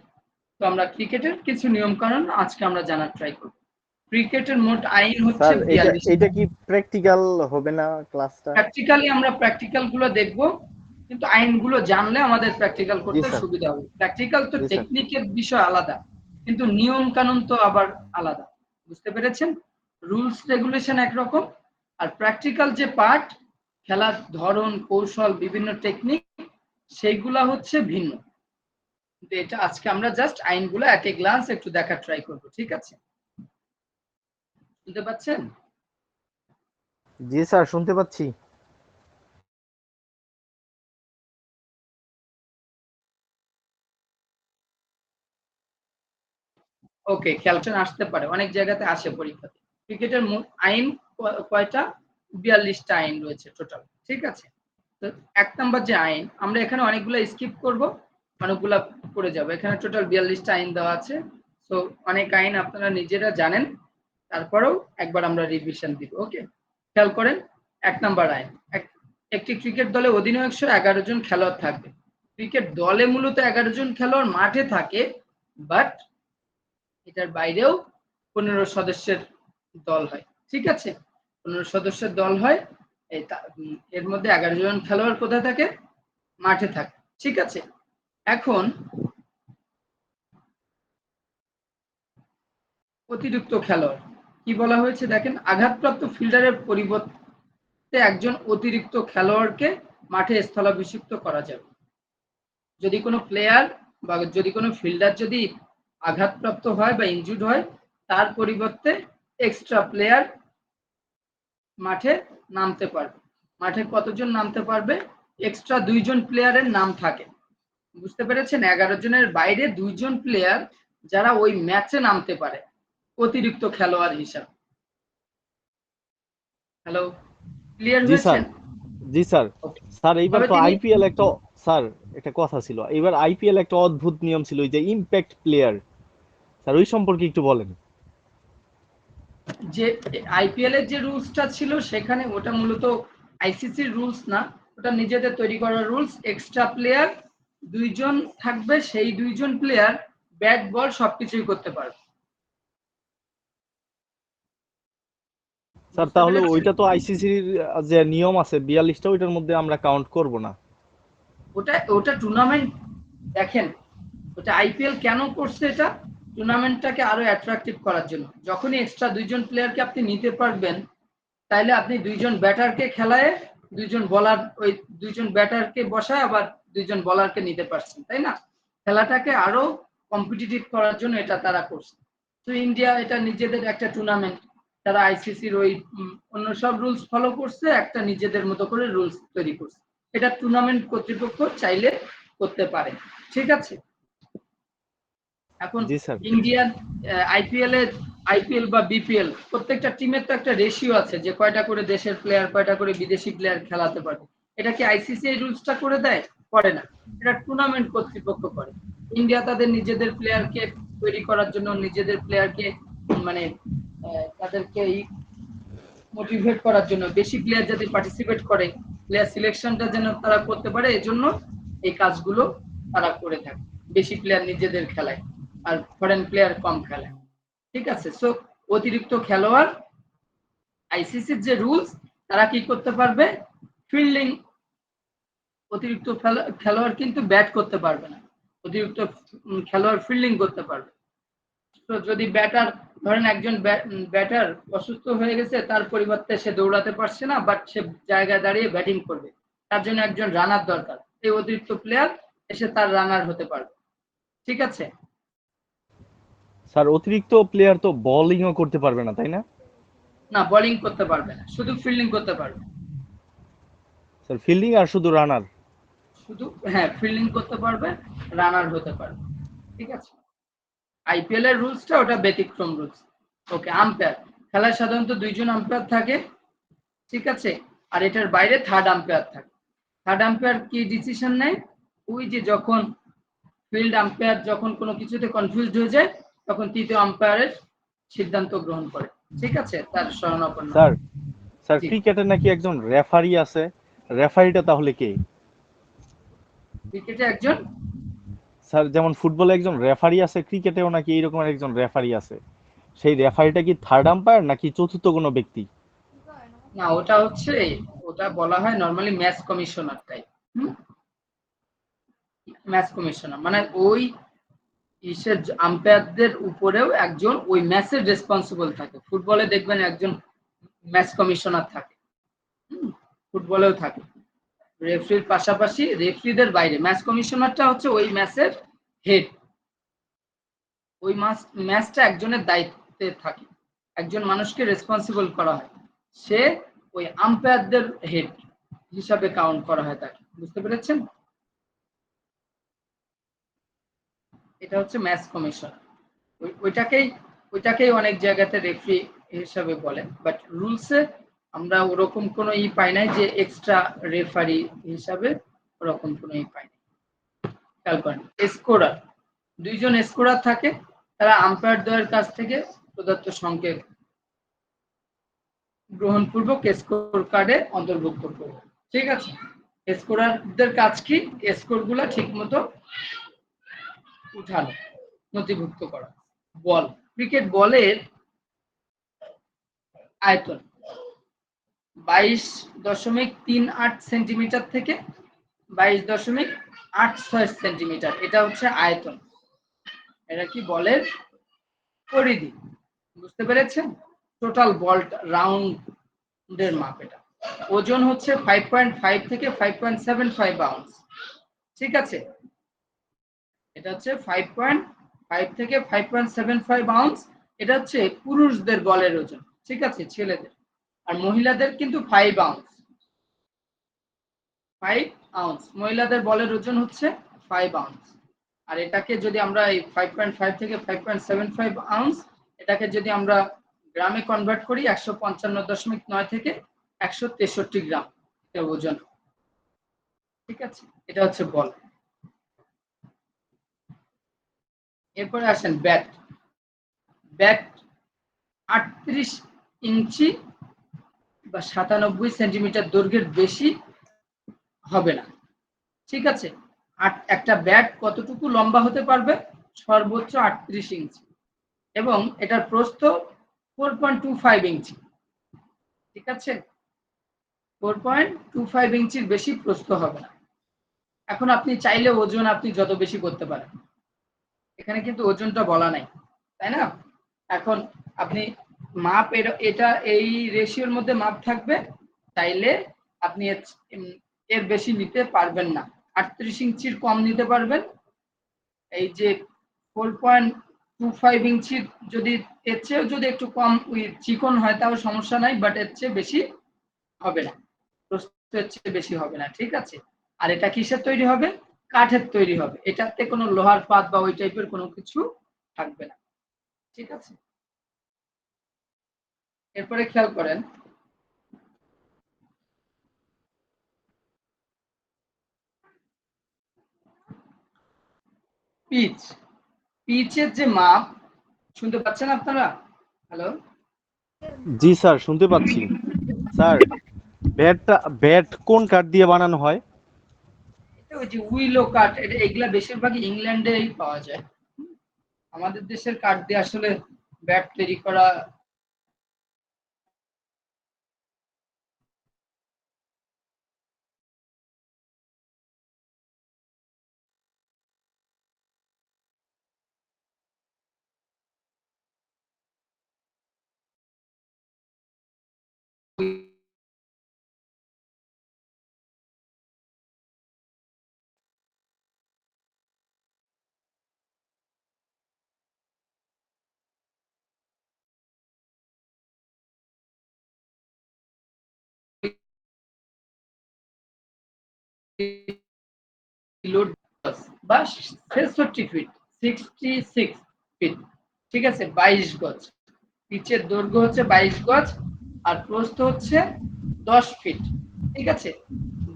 তো আমরা ক্রিকেটের কিছু নিয়ম কানুন আজকে আমরা জানার ট্রাই করব। ক্রিকেটের মোট আইন হচ্ছে স্যার, এটা 42। এটা কি প্র্যাকটিক্যাল হবে না ক্লাসটা? প্র্যাকটিক্যালি আমরা প্র্যাকটিক্যাল গুলো দেখব, কিন্তু আইনগুলো জানলে আমাদের প্র্যাকটিক্যাল জি করতে স্যার, সুবিধা হবে। প্র্যাকটিক্যাল তো জি স্যার। টেকনিকের বিষয় আলাদা, কিন্তু নিয়ম কানুন তো আবার আলাদা। বুঝতে পেরেছেন? রুলস রেগুলেশন একরকম, আর প্র্যাকটিক্যাল যে পার্ট, খেলার ধরন, কৌশল, বিভিন্ন টেকনিক, সেইগুলা হচ্ছে ভিন্ন। কিন্তু এটা আজকে আমরা জাস্ট আইনগুলো এট এ গ্লান্স একটু দেখার ট্রাই করব। ঠিক আছে? বুঝতে পারছেন? জি স্যার, শুনতে পাচ্ছি। ওকে, ক্যালকুলেশন আসতে পারে, অনেক জায়গাতে আসে পরীক্ষাতে। ক্রিকেটের আইন কয়টা? 42টা আইন রয়েছে টোটাল, ঠিক আছে। তো 1 নাম্বার যে আইন, আমরা এখানে অনেকগুলো স্কিপ করব, অনেকগুলা পড়ে যাবে। এখানে টোটাল 42টা আইন দেওয়া আছে। সো অনেক আইন আপনারা নিজেরা জানেন, তারপরেও একবার আমরা রিভিশন দিব। ওকে, খেয়াল করেন 1 নাম্বার আইন, একটি ক্রিকেট দলে অধিনায়ক সহ 11 জন খেলোয়াড় থাকবে। ক্রিকেট দলে মূলত 11 জন খেলোয়াড় মাঠে থাকে, বাট এটার বাইরেও 15 সদস্যের দল হয়, ঠিক আছে। 15 সদস্যের দল হয়, এর মধ্যে 11 জন খেলোয়াড় কোথায় থাকে? মাঠে থাকে, ঠিক আছে। এখন অতিরিক্ত খেলোয়াড় কি বলা হয়েছে দেখেন, আঘাতপ্রাপ্ত ফিল্ডারের পরিবর্তে একজন অতিরিক্ত খেলোয়াড়কে মাঠে স্থলাভিষিক্ত করা যাবে। যদি কোনো প্লেয়ার বা যদি কোনো ফিল্ডার যদি আঘাতপ্রাপ্ত হয় বা ইনজুর্ড হয়, তার পরিবর্তে এক্সট্রা প্লেয়ার মাঠে নামতে পারবে। মাঠে কতজন নামতে পারবে? এক্সট্রা 2 জন প্লেয়ারের নাম থাকে, বুঝতে পেরেছেন? 11 জনের বাইরে 2 জন প্লেয়ার যারা ওই ম্যাচে নামতে পারে অতিরিক্ত খেলোয়াড় হিসাবে। হ্যালো, ক্লিয়ার জি স্যার, হয়েছেন? জি স্যার। ওকে, স্যার এইবার তবে তো তিনি আইপিএল একটা, স্যার একটা কথা ছিল, এবার আইপিএল একটা অদ্ভুত নিয়ম ছিল, ওই যে ইম্প্যাক্ট প্লেয়ার, স্যার ওই সম্পর্কে একটু বলেন। যে আইপিএল এর যে রুলসটা ছিল সেখানে ওটা মূলত আইসিসির রুলস না, ওটা নিজেদের তৈরি করা রুলস। এক্সট্রা প্লেয়ার 2 জন থাকবে, সেই 2 জন প্লেয়ার ব্যাট বল সবকিছুই করতে পারবে, স্যার বুঝতে তাহলে পেরেছেন? ওইটা তো আইসিসির যে নিয়ম আছে 42টা, ওইটার মধ্যে আমরা কাউন্ট করব না। ওটা ওটা টুর্নামেন্ট, দেখেন ওটা আইপিএল কেন করছে, এটা টুর্নামেন্টটাকে আরো অ্যাট্রাকটিভ করার জন্য। যখনই এক্সট্রা 2 জন প্লেয়ারকে আপনি নিতে পারবেন, তাইলে আপনি 2 জন ব্যাটারকে খেলায় 2 জন বলার, ওই 2 জন ব্যাটারকে বসায় আবার 2 জন বলারকে নিতে পারছেন, তাই না? খেলাটাকে আরো কম্পিটিটিভ করার জন্য এটা তারা করছে। তো ইন্ডিয়া এটা নিজেদের একটা টুর্নামেন্ট, তারা আইসিসির ওই অন্য সব রুলস ফলো করছে, একটা নিজেদের মতো করে রুলস তৈরি করছে। এটা টুর্নামেন্ট কর্তৃপক্ষ চাইলে করতে পারে, ঠিক আছে। এখন জি স্যার। ইন্ডিয়ান আইপিএল বা বিপিএল প্রত্যেকটা টিমের তো একটা রেশিও আছে, যে কয়টা করে দেশের প্লেয়ার কয়টা করে বিদেশি প্লেয়ার খেলাতে পারবে। এটা কি আইসিসি এই রুলসটা করে দেয়? করে না, এটা টুর্নামেন্ট কর্তৃপক্ষ করে। ইন্ডিয়া তাদের নিজেদের প্লেয়ারকে তৈরি করার জন্য, নিজেদের প্লেয়ারকে মানে তাদেরকে মোটিভেট করার জন্য, বেশি প্লেয়ার যাতে পার্টিসিপেট করে, প্লেয়ার সিলেকশনটা যেন তারা করতে পারে, এজন্য এই কাজগুলো তারা করে থাকে। বেশি প্লেয়ার নিজেদের খেলায় আর ফরেন প্লেয়ার কম খেলায়, ঠিক আছে। সো অতিরিক্ত খেলোয়াড়, আইসিসির যে রুলস, তারা কি করতে পারবে? ফিল্ডিং, অতিরিক্ত খেলোয়াড় কিন্তু ব্যাট করতে পারবে না, অতিরিক্ত খেলোয়াড় ফিল্ডিং করতে পারবে। তো যদি ব্যাটার, ধরেন একজন ব্যাটার অসুস্থ হয়ে গেছে, তার পরিবর্তে সে দৌড়াতে পারছে না, বাট সে জায়গায় দাঁড়িয়ে ব্যাটিং করবে, তার জন্য একজন রানার দরকার। এই অতিরিক্ত প্লেয়ার এসে তার রানার হতে পারবে, ঠিক আছে। স্যার অতিরিক্ত প্লেয়ার তো বোলিংও করতে পারবে না, তাই না? না, বোলিং করতে পারবে না, শুধু ফিল্ডিং করতে পারবে। স্যার ফিল্ডিং আর শুধু রানার। শুধু, হ্যাঁ, ফিল্ডিং করতে পারবে, রানার হতে পারবে, ঠিক আছে। আইপিএল এর রুলসটা ওটা ব্যতিক্রম রুলস। ওকে, আম্পায়ার, খেলায় সাধারণত 2 জন আম্পায়ার থাকে, ঠিক আছে। আর এটার বাইরে থার্ড আম্পায়ার থাকে। থার্ড আম্পায়ার কি ডিসিশন নেয়? ওই যে যখন ফিল্ড আম্পায়ার যখন কোনো কিছুতে কনফিউজড হয়ে যায়, তখন তৃতীয় আম্পায়ারের সিদ্ধান্ত গ্রহণ করে, ঠিক আছে, তার শরণাপন্ন স্যার, হয়। স্যার জি, ক্রিকেটে নাকি একজন রেফারি আছে, রেফারিটা তাহলে কে? ক্রিকেটে একজন, স্যার যেমন ফুটবলে একজন রেফারি আছে, ক্রিকেটেও নাকি এইরকম একজন রেফারি আছে। সেই রেফারিটা কি থার্ড আম্পায়ার নাকি চতুর্থ কোনো ব্যক্তি? না ওটা হচ্ছে, ওটা বলা হয় normally match commissioner type. Match commissioner মানে ওই ইসের আম্পায়ারদের উপরেও একজন ওই ম্যাচের রেসপন্সিবল থাকে। ফুটবলে দেখবেন একজন ম্যাচ কমিশনার থাকে, ফুটবলেও থাকে। রেফারির পাশাপাশি, রেফারিদের বাইরে ম্যাচ কমিশনারটা হচ্ছে ওই ম্যাচের হেড। ওই ম্যাচটা একজনের দায়িত্বে থাকে, একজন মানুষকে রেসপন্সিবল করা হয়, সে ওই আম্পায়ারদের হেড হিসাবে কাউন্ট করা হয় তাকে, বুঝতে পেরেছেন? এটা হচ্ছে ম্যাচ কমিশনার। ওইটাকেই অনেক জায়গাতে রেফারি হিসাবে বলে, বাট রুলসে আমরা ওরকম কোনো পাই নাই যে এক্সট্রা রেফারি হিসাবে ওরকম কোনো পাই নাই। খেয়াল করেন, স্কোরার, দুইজন স্কোরার থাকে, তারা আম্পায়ার দ্বয়ের কাছ থেকে প্রদত্ত সংকেত গ্রহণপূর্বক স্কোর কার্ডে অন্তর্ভুক্ত করবে। ঠিক আছে, স্কোরারদের কাজ কি? স্কোরগুলো ঠিকমতো উঠানো, নথিভুক্ত করা। বল, ক্রিকেট বলের আয়তন 22.38 সেন্টিমিটার থেকে 22.86 সেন্টিমিটার, এটা হচ্ছে আয়তন। এটা কি বলের পরিধি, বুঝতে পেরেছেন? টোটাল বল রাউন্ডের মাপ এটা। ওজন হচ্ছে 5.5 থেকে 5.75 পাউন্ড। ঠিক আছে, এটা হচ্ছে 5.5 থেকে 5.75 পাউন্ড। এটা হচ্ছে পুরুষদের বলের ওজন, ঠিক আছে, ছেলেদের। আর মহিলাদের কিন্তু 5 আউন্স, 5 আউন্স মহিলাদের বলের ওজন হচ্ছে 5 আউন্স। আর এটাকে যদি আমরা এই 5.5 থেকে 5.75 আউন্স, এটাকে যদি আমরা গ্রামে কনভার্ট করি 155.9 থেকে 163 গ্রাম এর ওজন। ঠিক আছে, এটা হচ্ছে বল। এরপরে আসেন ব্যাট। ব্যাট 38 ইঞ্চি বা 97 সেন্টিমিটার দৈর্ঘ্যের বেশি হবে না। ঠিক আছে, একটা ব্যাট কতটুকু লম্বা হতে পারবে? সর্বোচ্চ 38 ইঞ্চি, এবং এটার প্রস্থ 4.25 ইঞ্চি। ঠিক আছে, 4.25 ইঞ্চির বেশি প্রস্থ হবে না। এখন আপনি চাইলে ওজন আপনি যত বেশি করতে পারেন, এখানে কিন্তু ওজনটা বলা নাই, তাই না? এখন আপনি মাপ, এটা এই রেশিওর মধ্যে মাপ থাকবে, চাইলে আপনি এর বেশি নিতে পারবেন না। 38 ইঞ্চির কম নিতে পারবেন। এই যে 4.25 ইঞ্চির যদি এর চেয়েও যদি একটু কম চিকন হয় তাও সমস্যা নাই, বাট এর চেয়ে বেশি হবে না, এর চেয়ে বেশি হবে না। ঠিক আছে, আর এটা কিসের তৈরি হবে? কাঠের তৈরি হবে। এটাতে কোনো লোহার পাত বা ওই টাইপের কোনো কিছু থাকবে না। ঠিক আছে, এরপরে খেয়াল করেন, পিচ। পিচের যে মাপ, শুনতে পাচ্ছেন আপনারা? হ্যালো? জি স্যার, শুনতে পাচ্ছি। স্যার, ব্যাট কোন কাঠ দিয়ে বানানো হয়? এটা ওই যে উইলো কাঠ, এটা এগুলা বেশিরভাগই ইংল্যান্ডেই পাওয়া যায়। আমাদের দেশের কাঠ দিয়ে আসলে ব্যাট তৈরি করা লোড বা 66 ফিট, 66 ফিট। ঠিক আছে, 22 গজ। পিচের দৈর্ঘ্য হচ্ছে 22 গজ, আর প্রস্থ হচ্ছে 10 ফিট। ঠিক আছে,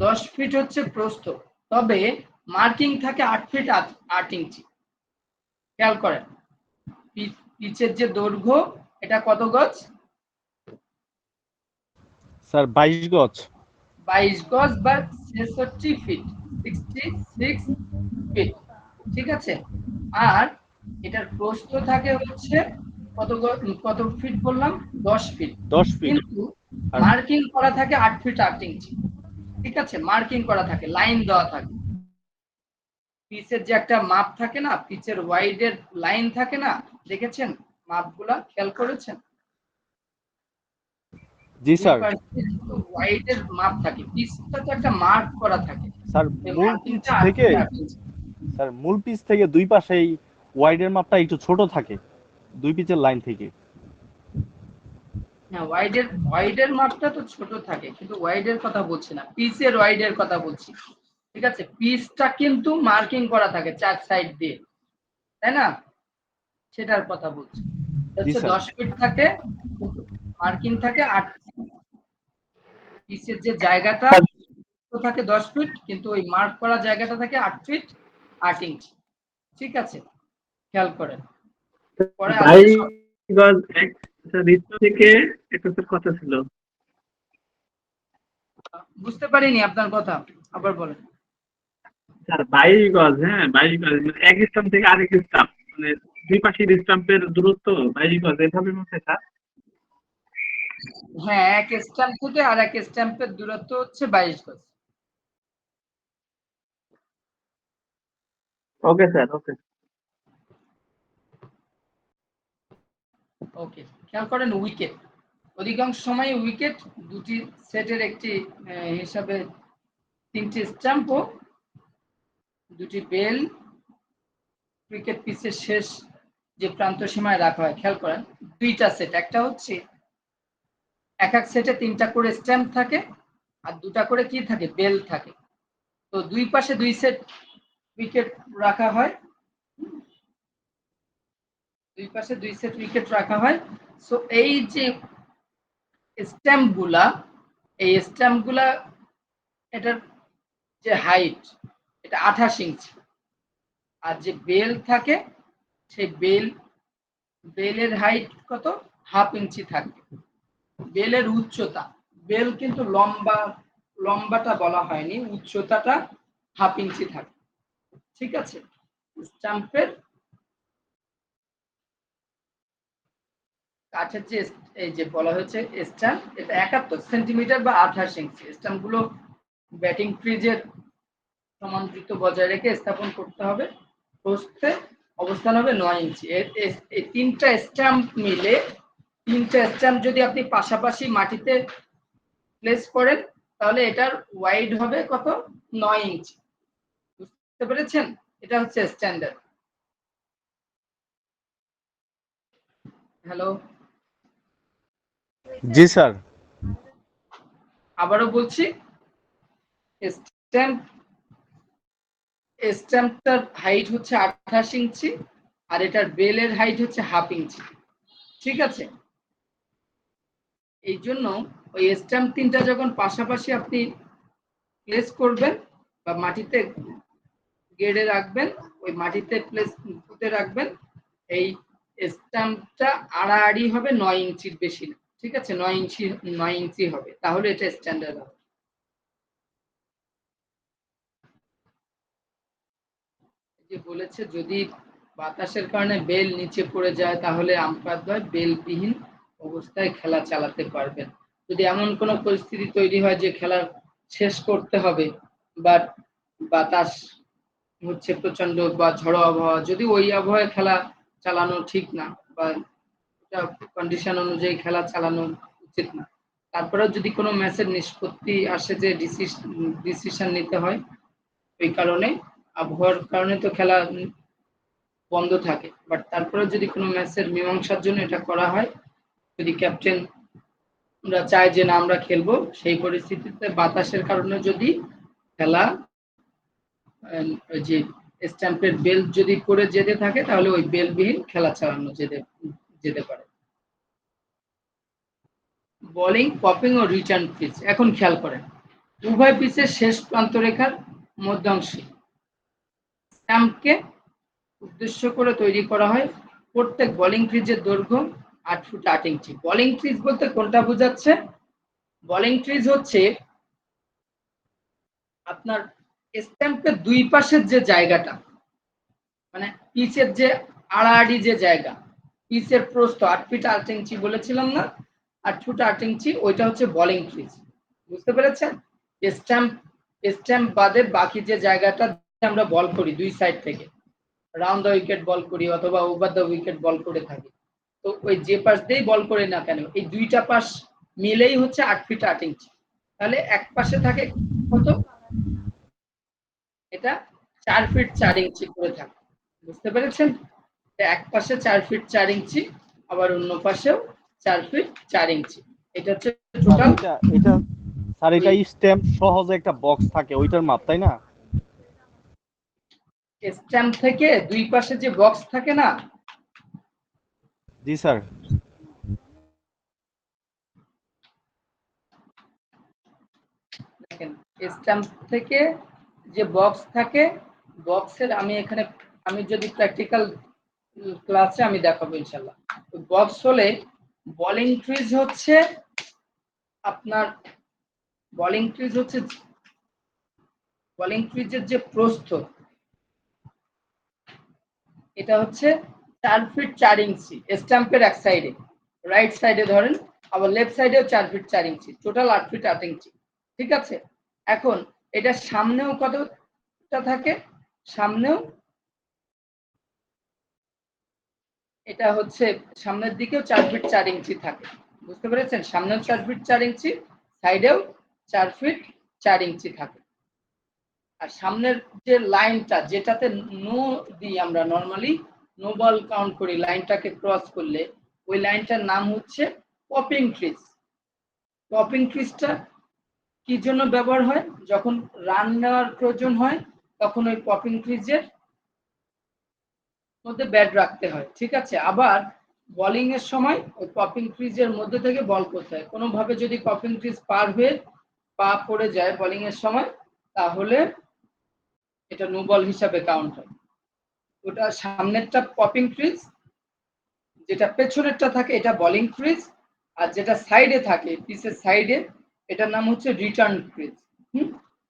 10 ফিট হচ্ছে প্রস্থ, তবে মার্কিং থাকে 8 ফিট 8 ইঞ্চি। খেয়াল করেন, পিচের যে দৈর্ঘ্য, এটা কত গজ? স্যার 22 গজ। 22 গজ বা 66 ফিট, 66 ফিট। ঠিক আছে, আর এটার প্রস্থ থাকে হচ্ছে কত ফিট বললাম? 10 ফিট। 10 ফিট। কিন্তু মার্কিং করা থাকে 8 ফিট 8 ইঞ্চি। ঠিক আছে, মার্কিং করা থাকে, লাইন দেওয়া থাকে। পিচের যে একটা মাপ থাকে না, পিচের ওয়াইডের লাইন থাকে না, দেখেছেন মাপগুলা? খেয়াল করেছেন? জি স্যার। ওয়াইডের মাপ থাকে, পিচটা তো একটা মার্ক করা থাকে। স্যার, মূল পিচ থেকে দুই পাশেই ওয়াইডের মাপটা একটু ছোট থাকে, দুই পিচের লাইন থেকে। হ্যাঁ, ওয়াইডের মাপটা তো ছোট থাকে, কিন্তু ওয়াইডের কথা বলছি না, পিচের ওয়াইডের কথা বলছি। ঠিক আছে, পিচটা কিন্তু মার্কিং করা থাকে 4 সাইড দিয়ে, তাই না? সেটার কথা বলছি। জি হচ্ছে স্যার। 10 ফিট থাকে, কিন্তু মার্কিং থাকে 8 ফিট। পিচের যে জায়গাটা থাকে 10 ফিট, কিন্তু ওই মার্ক করা জায়গাটা থাকে 8 ফিট 8 ইঞ্চি। ঠিক আছে, খেয়াল করেন। পরে ভাই আসছে গজ একটা ঋতু থেকে একটা তো কথা ছিল। বুঝতে পারিনি আপনার কথা, আবার বলেন। স্যার 22 গজ, হ্যাঁ 22 গজ, মানে এক স্টাম্প থেকে আরেক স্টাম্প, মানে দুই পাশের স্টাম্পের দূরত্ব 22 গজ, এভাবে মনে হয় স্যার। হ্যাঁ, এক স্ট্যাম্প থেকে আর এক স্ট্যাম্পের দূরত্ব হচ্ছে 22 গজ। ওকে স্যার, ওকে। ওকে, খেয়াল করেন উইকেট। অধিকাংশ সময় উইকেট দুটি সেটের একটি হিসাবে 3টি স্ট্যাম্প ও 2টি বেল ক্রিকেট পিচের শেষ যে প্রান্ত সীমায় রাখা হয়। খেয়াল করেন 2টা সেট, একটা হচ্ছে এক এক সেটে 3টা করে স্ট্যাম্প থাকে আর 2টা করে কি থাকে, বেল থাকে। তো দুই পাশে 2 সেট উইকেট রাখা হয়, দুই পাশে 2 সেট উইকেট রাখা হয়। সো এই যে স্ট্যাম্পগুলা, এই স্ট্যাম্পগুলা এটার যে হাইট, এটা 28 ইঞ্চি। আর যে বেল থাকে, সেই বেলের হাইট কত, হাফ ইঞ্চি থাকবে। বেলের উচ্চতা, বেল কিন্তু লম্বাটা বলা হয়নি, উচ্চতাটা হাফ ইঞ্চি থাকে। ঠিক আছে, স্ট্যাম্পের কাঠের যে এই যে বলা হয়েছে স্ট্যাম্প, এটা 71 সেন্টিমিটার বা 28 ইঞ্চি। স্ট্যাম্পগুলো ব্যাটিং ক্রিজের সমান দ্রুত বজায় রেখে স্থাপন করতে হবে। প্রস্থে অবস্থান হবে 9 ইঞ্চি। এই 3টা স্ট্যাম্প মিলে, 3টা স্ট্যাম্প যদি আপনি পাশাপাশি মাটিতে প্লেস করেন, তাহলে এটার ওয়াইড হবে কত, 9 ইঞ্চি। বুঝতে পেরেছেন? এটা হচ্ছে স্ট্যান্ডার্ড। হ্যালো, জি স্যার। আবারও বলছি, স্ট্যাম্পটার হাইট হচ্ছে 28 ইঞ্চি আর এটার বেলের হাইট হচ্ছে হাফ ইঞ্চি। ঠিক আছে, এই জন্য ওই স্ট্যাম্প 3টা যখন পাশাপাশি আপনি প্লেস করবেন বা মাটিতে গেড়ে রাখবেন, ওই মাটিতে প্লেস পুঁতে রাখবেন, এই স্ট্যাম্পটা আড়াআড়ি হবে 9 ইঞ্চির বেশি না। ঠিক আছে, 9 ইঞ্চি হবে, তাহলে এটা স্ট্যান্ডার্ড হবে। যে বলেছে যদি বাতাসের কারণে বেল নিচে পড়ে যায়, তাহলে আম্পায়ারদ্বয় বেলবিহীন অবস্থায় খেলা চালাতে পারবেন। যদি এমন কোনো পরিস্থিতি তৈরি হয় যে খেলা শেষ করতে হবে, বা বাতাস হচ্ছে প্রচন্ড বা ঝড়ো আবহাওয়া, যদি ওই আবহাওয়ায় খেলা চালানো ঠিক না, বা কন্ডিশন অনুযায়ী খেলা চালানো উচিত না, তারপরেও যদি কোনো ম্যাচের নিষ্পত্তি আসে যে ডিসিশন নিতে হয়, ওই কারণে আবহাওয়ার কারণে তো খেলা বন্ধ থাকে, বাট তারপরে যদি কোনো ম্যাচের মীমাংসার জন্য এটা করা হয়, যদি ক্যাপ্টেন আমরা চাই যে না আমরা খেলবো, সেই পরিস্থিতিতে বাতাসের কারণে যদি খেলা ওই যে স্ট্যাম্পের বেল যদি করে যেতে থাকে, তাহলে ওই বেলবিহীন খেলা চালানো যেতে পারে। বোলিং, পপিং ও রিটার্ন পিচ। এখন খেয়াল করেন, উভয় পিচের শেষ প্রান্তরেখার মধ্যাংশে স্ট্যাম্পকে উদ্দেশ্য করে তৈরি করা হয়। প্রত্যেক বোলিং ক্রিজের দৈর্ঘ্য 8 ফুট 8 ইঞ্চি। বোলিং ক্রিজ বলতে কোনটা বোঝাচ্ছে? বোলিং ক্রিজ হচ্ছে আপনার স্ট্যাম্পের দুই পাশের যে জায়গাটা, মানে পিচের যে আড়াআড়ি যে জায়গা, পিচের প্রস্থ 8 ফিট 8 ইঞ্চি বলেছিলাম না, 8 ফুট 8 ইঞ্চি, ওইটা হচ্ছে বোলিং ক্রিজ। বুঝতে পেরেছেন? স্ট্যাম্প বাদে বাকি যে জায়গাটা আমরা বল করি দুই সাইড থেকে, রাউন্ড দ্য উইকেট বল করি অথবা ওভার দ্য উইকেট বল করে থাকি, তো ওই যে পাশ দিয়েই বল করে না কেন, এই দুইটা পাশ মিলেই হচ্ছে 8 ফিট 8 ইঞ্চি। তাহলে এক পাশে থাকে কত, এটা 4 ফিট 4 ইঞ্চি করে থাকে। বুঝতে পেরেছেন? এক পাশে 4 ফিট 4 ইঞ্চি, আবার অন্য পাশেও 4 ফিট 4 ইঞ্চি। এটা হচ্ছে স্যার টোটাল। এটা স্যার এটা স্ট্যাম্প সহজে একটা বক্স থাকে, ওইটার মাপ, তাই না? স্ট্যাম্প থেকে দুই পাশে যে বক্স থাকে না, জি স্যার। দেখেন স্ট্যাম্প থেকে যে বক্স থাকে, বক্সের আমি যদি প্র্যাকটিক্যাল ক্লাসে আমি দেখাবো ইনশাল্লাহ। বক্স হলে বলিং ক্রিজ হচ্ছে আপনার বলিং ক্রিজের যে প্রস্থ, এটা হচ্ছে 4 ফিট 4 ইঞ্চি স্ট্যাম্পের এক সাইডে, রাইট সাইডে ধরেন, আবার লেফট সাইডেও 4 ফিট 4 ইঞ্চি, টোটাল 8 ফিট 8 ইঞ্চি। ঠিক আছে, এখন এটা সামনেও কতটা থাকে, সামনেও এটা হচ্ছে সামনের দিকেও 4 ফিট 4 ইঞ্চি থাকে, বুঝতে পেরেছেন? সামনেও 4 ফিট 4 ইঞ্চি, সাইডেও 4 ফিট 4 ইঞ্চি থাকে। আর সামনের যে লাইনটা, যেটাতে নো দিই আমরা নরমালি, নো বল কাউন্ট করি, লাইনটাকে ক্রস করলে ওই লাইনটার নাম হচ্ছে পপিং ক্রিজ। পপিং ক্রিজটা কি জন্য ব্যবহার হয়? যখন রান নেওয়ার প্রয়োজন হয় তখন ওই পপিং ক্রিজের মধ্যে ব্যাট রাখতে হয়। ঠিক আছে, আবার বোলিং এর সময় ওই পপিং ক্রিজের মধ্যে থেকে বল করতে হয়। কোনোভাবে যদি পপিং ক্রিজ পার হয়ে পা পড়ে যায় বোলিং এর সময়, তাহলে এটা নো বল হিসাবে কাউন্ট হয়। ওটা সামনেরটা পপিং ক্রিজ, যেটা পেছনেরটা থাকে এটা বোলিং ক্রিজ, আর যেটা সাইডে থাকে পিসের সাইডে, এটার নাম হচ্ছে রিটার্ন ক্রিজ।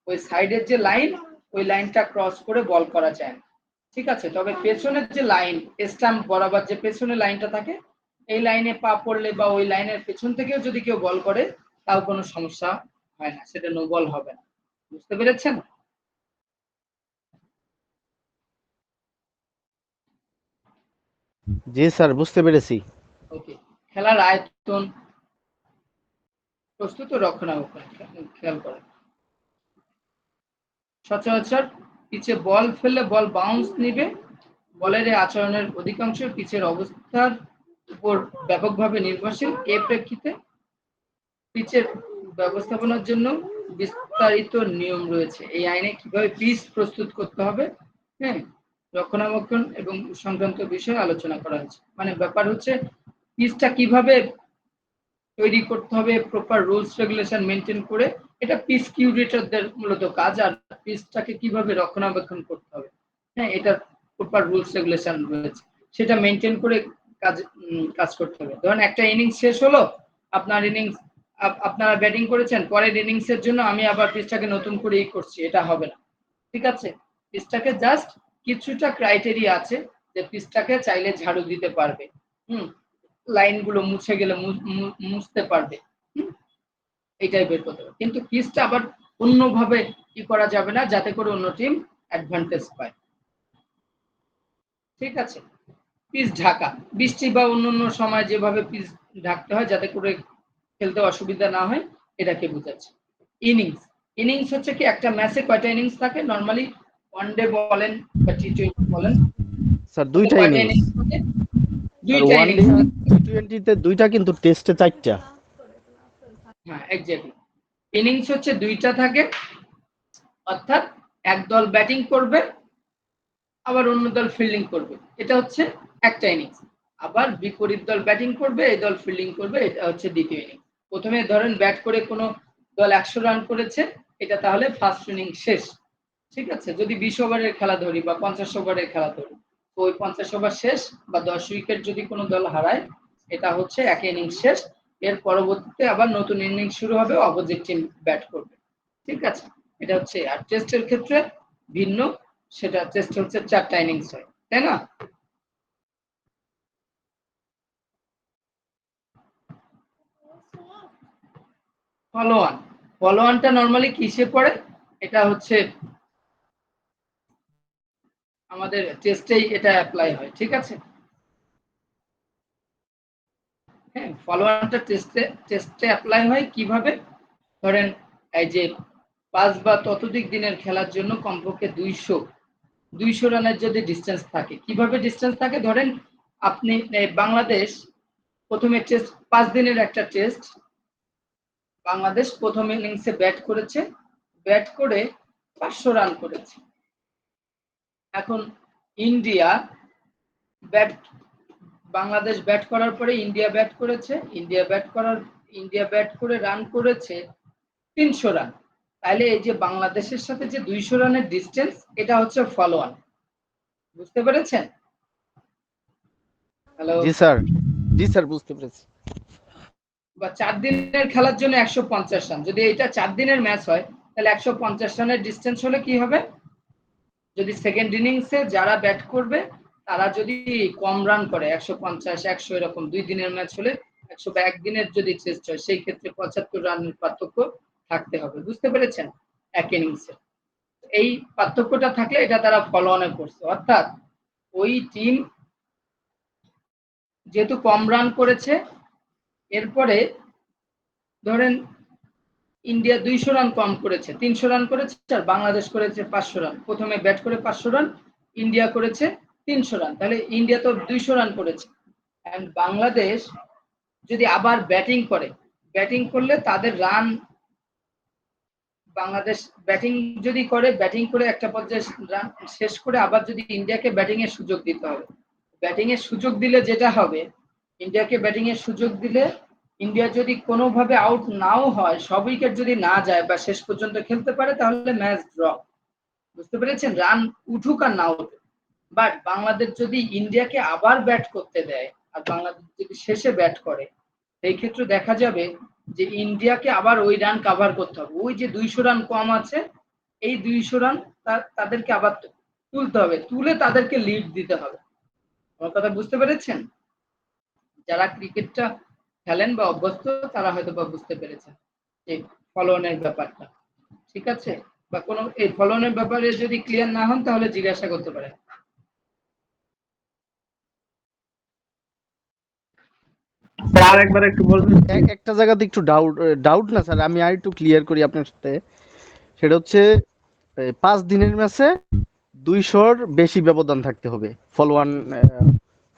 ওই সাইডের যে লাইন, ওই লাইনটা ক্রস করে বল করা যায় না। ঠিক আছে, তবে পেছনের যে লাইন, স্টাম্প বরাবর যে পেছনের লাইনটা থাকে, এই লাইনে পা পড়লে বা ওই লাইনের পেছন থেকেও যদি কেউ বল করে, তাও কোনো সমস্যা হয় না, সেটা নো বল হবে না। বুঝতে পেরেছেন? জি স্যার, বুঝতে পেরেছি। ওকে, খেলার আয়তন, প্রস্তুত ও রক্ষণাবেক্ষণ খেয়াল করেন। সচরাচর পিচে বল ফেললে বল বাউন্স নিবে। বলের এই আচরণের অধিকাংশ পিচের অবস্থার উপর ব্যাপকভাবে নির্ভরশীল। এ প্রেক্ষিতে পিচের ব্যবস্থাপনার জন্য বিস্তারিত নিয়ম রয়েছে। এই আইনে কিভাবে পিচ প্রস্তুত করতে হবে, হ্যাঁ, রক্ষণাবেক্ষণ এবং সংক্রান্ত বিষয়ে আলোচনা করা হয়েছে। মানে ব্যাপার হচ্ছে পিচটা কিভাবে তৈরি করতে হবে, প্রপার রুলস রেগুলেশন মেনটেন করে। এটা পিচ কিউরেটরদের মূলত কাজ। আর পিচটাকে কিভাবে রক্ষণাবেক্ষণ করতে হবে, হ্যাঁ, এটা প্রপার রুলস রেগুলেশন রয়েছে, সেটা মেনটেন করে কাজ করতে হবে। ধরুন একটা ইনিংস শেষ হলো, আপনারা ব্যাটিং করেছেন, পরের ইনিংসের জন্য আমি আবার পিচটাকে নতুন করে করছি, এটা হবে না। ঠিক আছে, পিচটাকে জাস্ট কিছুটা ক্রাইটেরিয়া আছে যে পিচটাকে চাইলে ঝাড়ু দিতে পারবে, লাইনগুলো মুছে গেলে মুছতে পারবে, এটাই বের করতে হবে। কিন্তু পিচটা আবার অন্যভাবে কি করা যাবে না, যাতে করে অন্য টিম অ্যাডভান্টেজ পায়। ঠিক আছে, পিচ ঢাকা, বৃষ্টি বা অন্যান্য সময় যেভাবে পিচ ঢাকতে হয় যাতে করে খেলতে অসুবিধা না হয়, এটাকে বোঝাচ্ছে। ইনিংস হচ্ছে কি, একটা ম্যাচে কয়টা ইনিংস থাকে? নরমালি ওয়ানডে বলেন বা টি-20 বলেন, স্যার দুইটা কয়টা ইনিংস। ইনিংস থাকে? স্যার দুইটা ওয়ানডে ইনিংস। টি20-তে দুইটা, কিন্তু টেস্টে 4টা। হ্যাঁ, এক্স্যাক্টলি। ইনিংস হচ্ছে দুইটা থাকে, অর্থাৎ এক দল ব্যাটিং করবে, আবার অন্য দল ফিল্ডিং করবে, এটা হচ্ছে একটা ইনিংস। আবার বিপরীত দল ব্যাটিং করবে, এই দল ফিল্ডিং করবে, এটা হচ্ছে দ্বিতীয় ইনিংস। প্রথমে ধরেন ব্যাট করে কোনো দল 100 রান করেছে, এটা তাহলে ফার্স্ট ইনিংস শেষ। ঠিক আছে, যদি 20 ওভারের খেলা ধরি বা 50 ওভারের খেলা ধরি, তো ওই 50 ওভার শেষ বা 10 উইকেট যদি কোনো দল হারায়, এটা হচ্ছে এক ইনিংস শেষ। এর পরবর্তীতে আবার নতুন ইনিংস শুরু হবে, অপোজিট টিম ব্যাট করবে। ঠিক আছে, এটা হচ্ছে। আর টেস্টের ক্ষেত্রে ভিন্ন, সেটা টেস্ট হচ্ছে 4টা ইনিংস হয়, তাই না? ফলোয়ানটা নরমালি কিসে পড়ে? এটা হচ্ছে আমাদের টেস্টেই এটা অ্যাপ্লাই হয়। ঠিক আছে, হ্যাঁ, ফলোয়ানটা টেস্টে অ্যাপ্লাই হয় কিভাবে? ধরেন এই যে 5 বা ততোধিক দিনের খেলার জন্য কমপক্ষে 200 রানের যদি ডিস্টেন্স থাকে, কিভাবে ডিস্টেন্স থাকে? ধরেন আপনি বাংলাদেশ প্রথমে টেস্ট, 5 দিনের একটা টেস্ট, বাংলাদেশ প্রথম ইনিংসে ব্যাট করেছে, ব্যাট করে 500 রান করেছে। এখন ইন্ডিয়া ব্যাট বাংলাদেশ ব্যাট করার পরে ইন্ডিয়া ব্যাট করেছে, ইন্ডিয়া ব্যাট করে রান করেছে 300 রান। তাহলে এই যে বাংলাদেশের সাথে যে 200 রানের ডিস্টেন্স, এটা হচ্ছে ফলো অন। বুঝতে পেরেছেন? হ্যালো। জি স্যার বুঝতে পেরেছি। বা 4 দিনের খেলার জন্য 150 রান, যদি এটা 4 দিনের ম্যাচ হয় তাহলে 150 রানের ডিস্টেন্স হলে কি হবে, যদি সেকেন্ড ইনিংসে যারা ব্যাট করবে তারা যদি কম রান করে 150 100 এরকম, 2 দিনের ম্যাচ হলে 100 বা একদিনের যদি টেস্ট হয় সেই ক্ষেত্রে 75 রানের পার্থক্য থাকতে হবে। বুঝতে পেরেছেন? এক ইনিংসে এই পার্থক্যটা থাকলে এটা তারা ফলো অনে করছে, অর্থাৎ ওই টিম যেহেতু কম রান করেছে, এরপরে ধরেন ইন্ডিয়া 200 রান কম করেছে, 300 রান করেছে, আর বাংলাদেশ করেছে 500 রান। প্রথমে ব্যাট করে 500 রান, ইন্ডিয়া করেছে 300 রান, তাহলে ইন্ডিয়া তো 200 রান করেছে। এন্ড বাংলাদেশ যদি আবার ব্যাটিং করে, ব্যাটিং করলে তাদের রান, বাংলাদেশ ব্যাটিং যদি করে, ব্যাটিং করে একটা পর্যায়ে রান শেষ করে আবার যদি ইন্ডিয়াকে ব্যাটিং এর সুযোগ দিতে হবে। ব্যাটিং এর সুযোগ দিলে যেটা হবে, ইন্ডিয়াকে ব্যাটিং এর সুযোগ দিলে ইন্ডিয়া যদি কোনোভাবে আউট নাও হয়, সব উইকেট যদি না যায় বা শেষ পর্যন্ত খেলতে পারে, তাহলে ম্যাচ ড্র। বুঝতে পেরেছেন? রান উঠুক আর না উঠুক। বাট বাংলাদেশ যদি ইন্ডিয়াকে আবার ব্যাট করতে দেয় আর বাংলাদেশ যদি শেষে ব্যাট করে, সেই ক্ষেত্রে দেখা যাবে যে ইন্ডিয়াকে আবার ওই রান কভার করতে হবে। ওই যে 200 রান কম আছে, এই 200 রান তাদেরকে আবার তুলতে হবে, তুলে তাদেরকে লিড দিতে হবে। আমার কথা বুঝতে পেরেছেন? যারা ক্রিকেটটা খেলেন বা অভ্যস্ত তারা হয়তো বা বুঝতে পেরেছেন এই ফলোনের ব্যাপারটা। ঠিক আছে? বা কোনো এই ফলোনের ব্যাপারে যদি ক্লিয়ার না হন তাহলে জিজ্ঞাসা করতে পারেন। স্যার আরেকবার একটু বলবেন? একটা জায়গাতে একটু ডাউট না স্যার, আমি আর একটু ক্লিয়ার করি আপনার সাথে। সেটা হচ্ছে 5 দিনের ম্যাচে 200-র বেশি ব্যবধান থাকতে হবে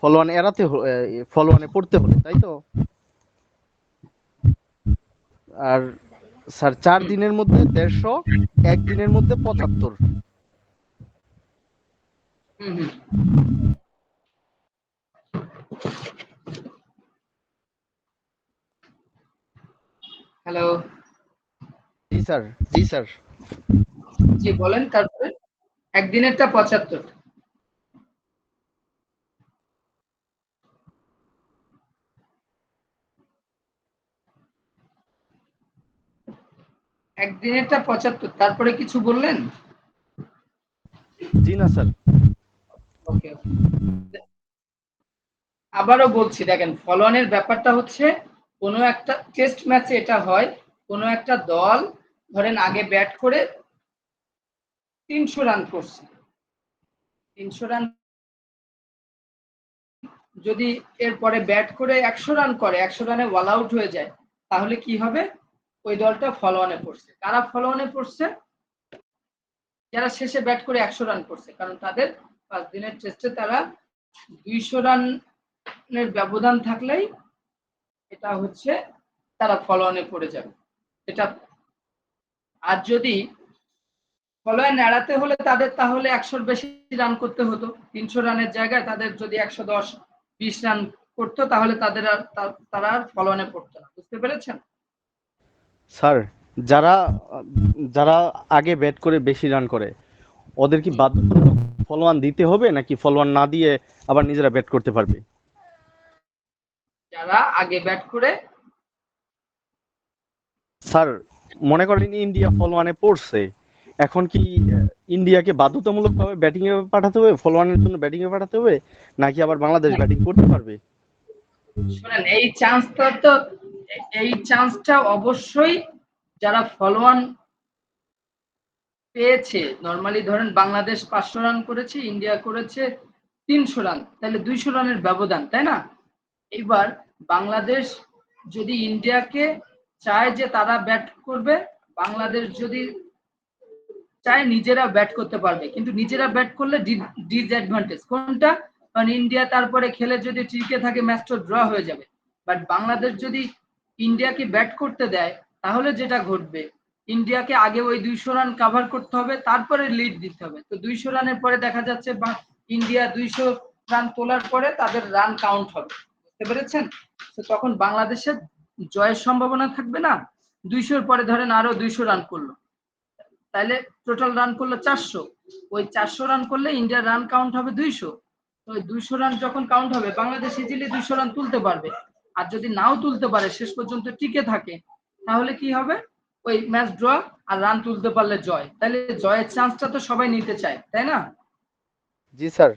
ফলোয়ান এড়াতে, ফলোয়ানে পড়তে হলে, তাই তো? আর স্যার 4 দিনের মধ্যে 150, একদিনের মধ্যে 75। হুম হুম। হ্যালো। জি স্যার, জি স্যার। জি বলেন। তারপরে একদিনেরটা 75, একদিনেরটা 75, তারপরে কিছু বললেন? জি না স্যার। ওকে, আবারও বলছি, দেখেন ফলোঅনের ব্যাপারটা হচ্ছে, কোনো একটা টেস্ট ম্যাচে এটা হয়, কোনো একটা দল ধরেন আগে ব্যাট করে 300 রান করছে, 300 রান যদি এরপরে ব্যাট করে 100 রান করে, 100 রানে অল আউট হয়ে যায়, তাহলে কি হবে? ওই দলটা ফলোঅনে পড়ছে। কারা ফলোঅনে পড়ছে? যারা শেষে ব্যাট করে 100 রান করছে, কারণ তাদের 5 দিনের টেস্টে তারা 200 রানের ব্যবধান থাকলেই এটা হচ্ছে তারা ফলোঅনে পড়ে যাবে। এটা আর যদি ফলোঅন এড়াতে হলে তাদের তাহলে 100-র বেশি রান করতে হতো। 300 রানের জায়গায় তাদের যদি 110-20 রান করতো, তাহলে তারা আর ফলোঅনে পড়তো না। বুঝতে পেরেছেন? স্যার, যারা যারা আগে ব্যাট করে বেশি রান করে, ওদের কি বাধ্যতামূলক ফলোয়ান দিতে হবে, নাকি ফলোয়ান না দিয়ে আবার নিজেরা ব্যাট করতে পারবে? যারা আগে ব্যাট করে, স্যার মনে করেন ইন্ডিয়া ফলোয়ানে পড়ছে, এখন কি ইন্ডিয়াকে বাধ্যতামূলকভাবে ব্যাটিং এ পাঠাতে হবে, ফলোয়ানের জন্য ব্যাটিং এ পাঠাতে হবে, নাকি আবার বাংলাদেশ ব্যাটিং করতে পারবে? শুনেন, এই চান্সটা অবশ্যই যারা ফলোঅন পেয়েছে, নরমালি ধরেন বাংলাদেশ 500 রান করেছে, ইন্ডিয়া করেছে 300 রান, তাহলে 200 রানের ব্যবধান, তাই না? এবার বাংলাদেশ যদি ইন্ডিয়াকে চায় যে তারা ব্যাট করবে, বাংলাদেশ যদি চায় নিজেরা ব্যাট করতে পারবে, কিন্তু নিজেরা ব্যাট করলে ডিসঅ্যাডভান্টেজ কোনটা? কারণ ইন্ডিয়া তারপরে খেলে যদি টিকে থাকে, ম্যাচটা ড্র হয়ে যাবে। বাট বাংলাদেশ যদি ইন্ডিয়াকে ব্যাট করতে দেয়, তাহলে যেটা ঘটবে, ইন্ডিয়াকে আগে ওই 200 রান কভার করতে হবে, তারপরে লিড দিতে হবে। তো 200 রানের পরে দেখা যাচ্ছে ইন্ডিয়া রান তোলার পরে তাদের রান কাউন্ট হবে, বুঝতে পেরেছেন? তো তখন বাংলাদেশের জয়ের সম্ভাবনা থাকবে না। 200-র পরে ধরেন আরো 200 রান করলো, তাহলে টোটাল রান করলো 400। ওই 400 রান করলে ইন্ডিয়ার রান কাউন্ট হবে 200। তো ওই 200 রান যখন কাউন্ট হবে বাংলাদেশ ইজিলি 200 রান তুলতে পারবে। আর যদি নাও তুলতে পারে, শেষ পর্যন্ত টিকে থাকে, তাহলে কি হবে? ওই ম্যাচ ড্র, আর রান তুলতে পারলে জয়। তাহলে জয়ের চান্সটা তো সবাই নিতে চায়, তাই না? জি স্যার।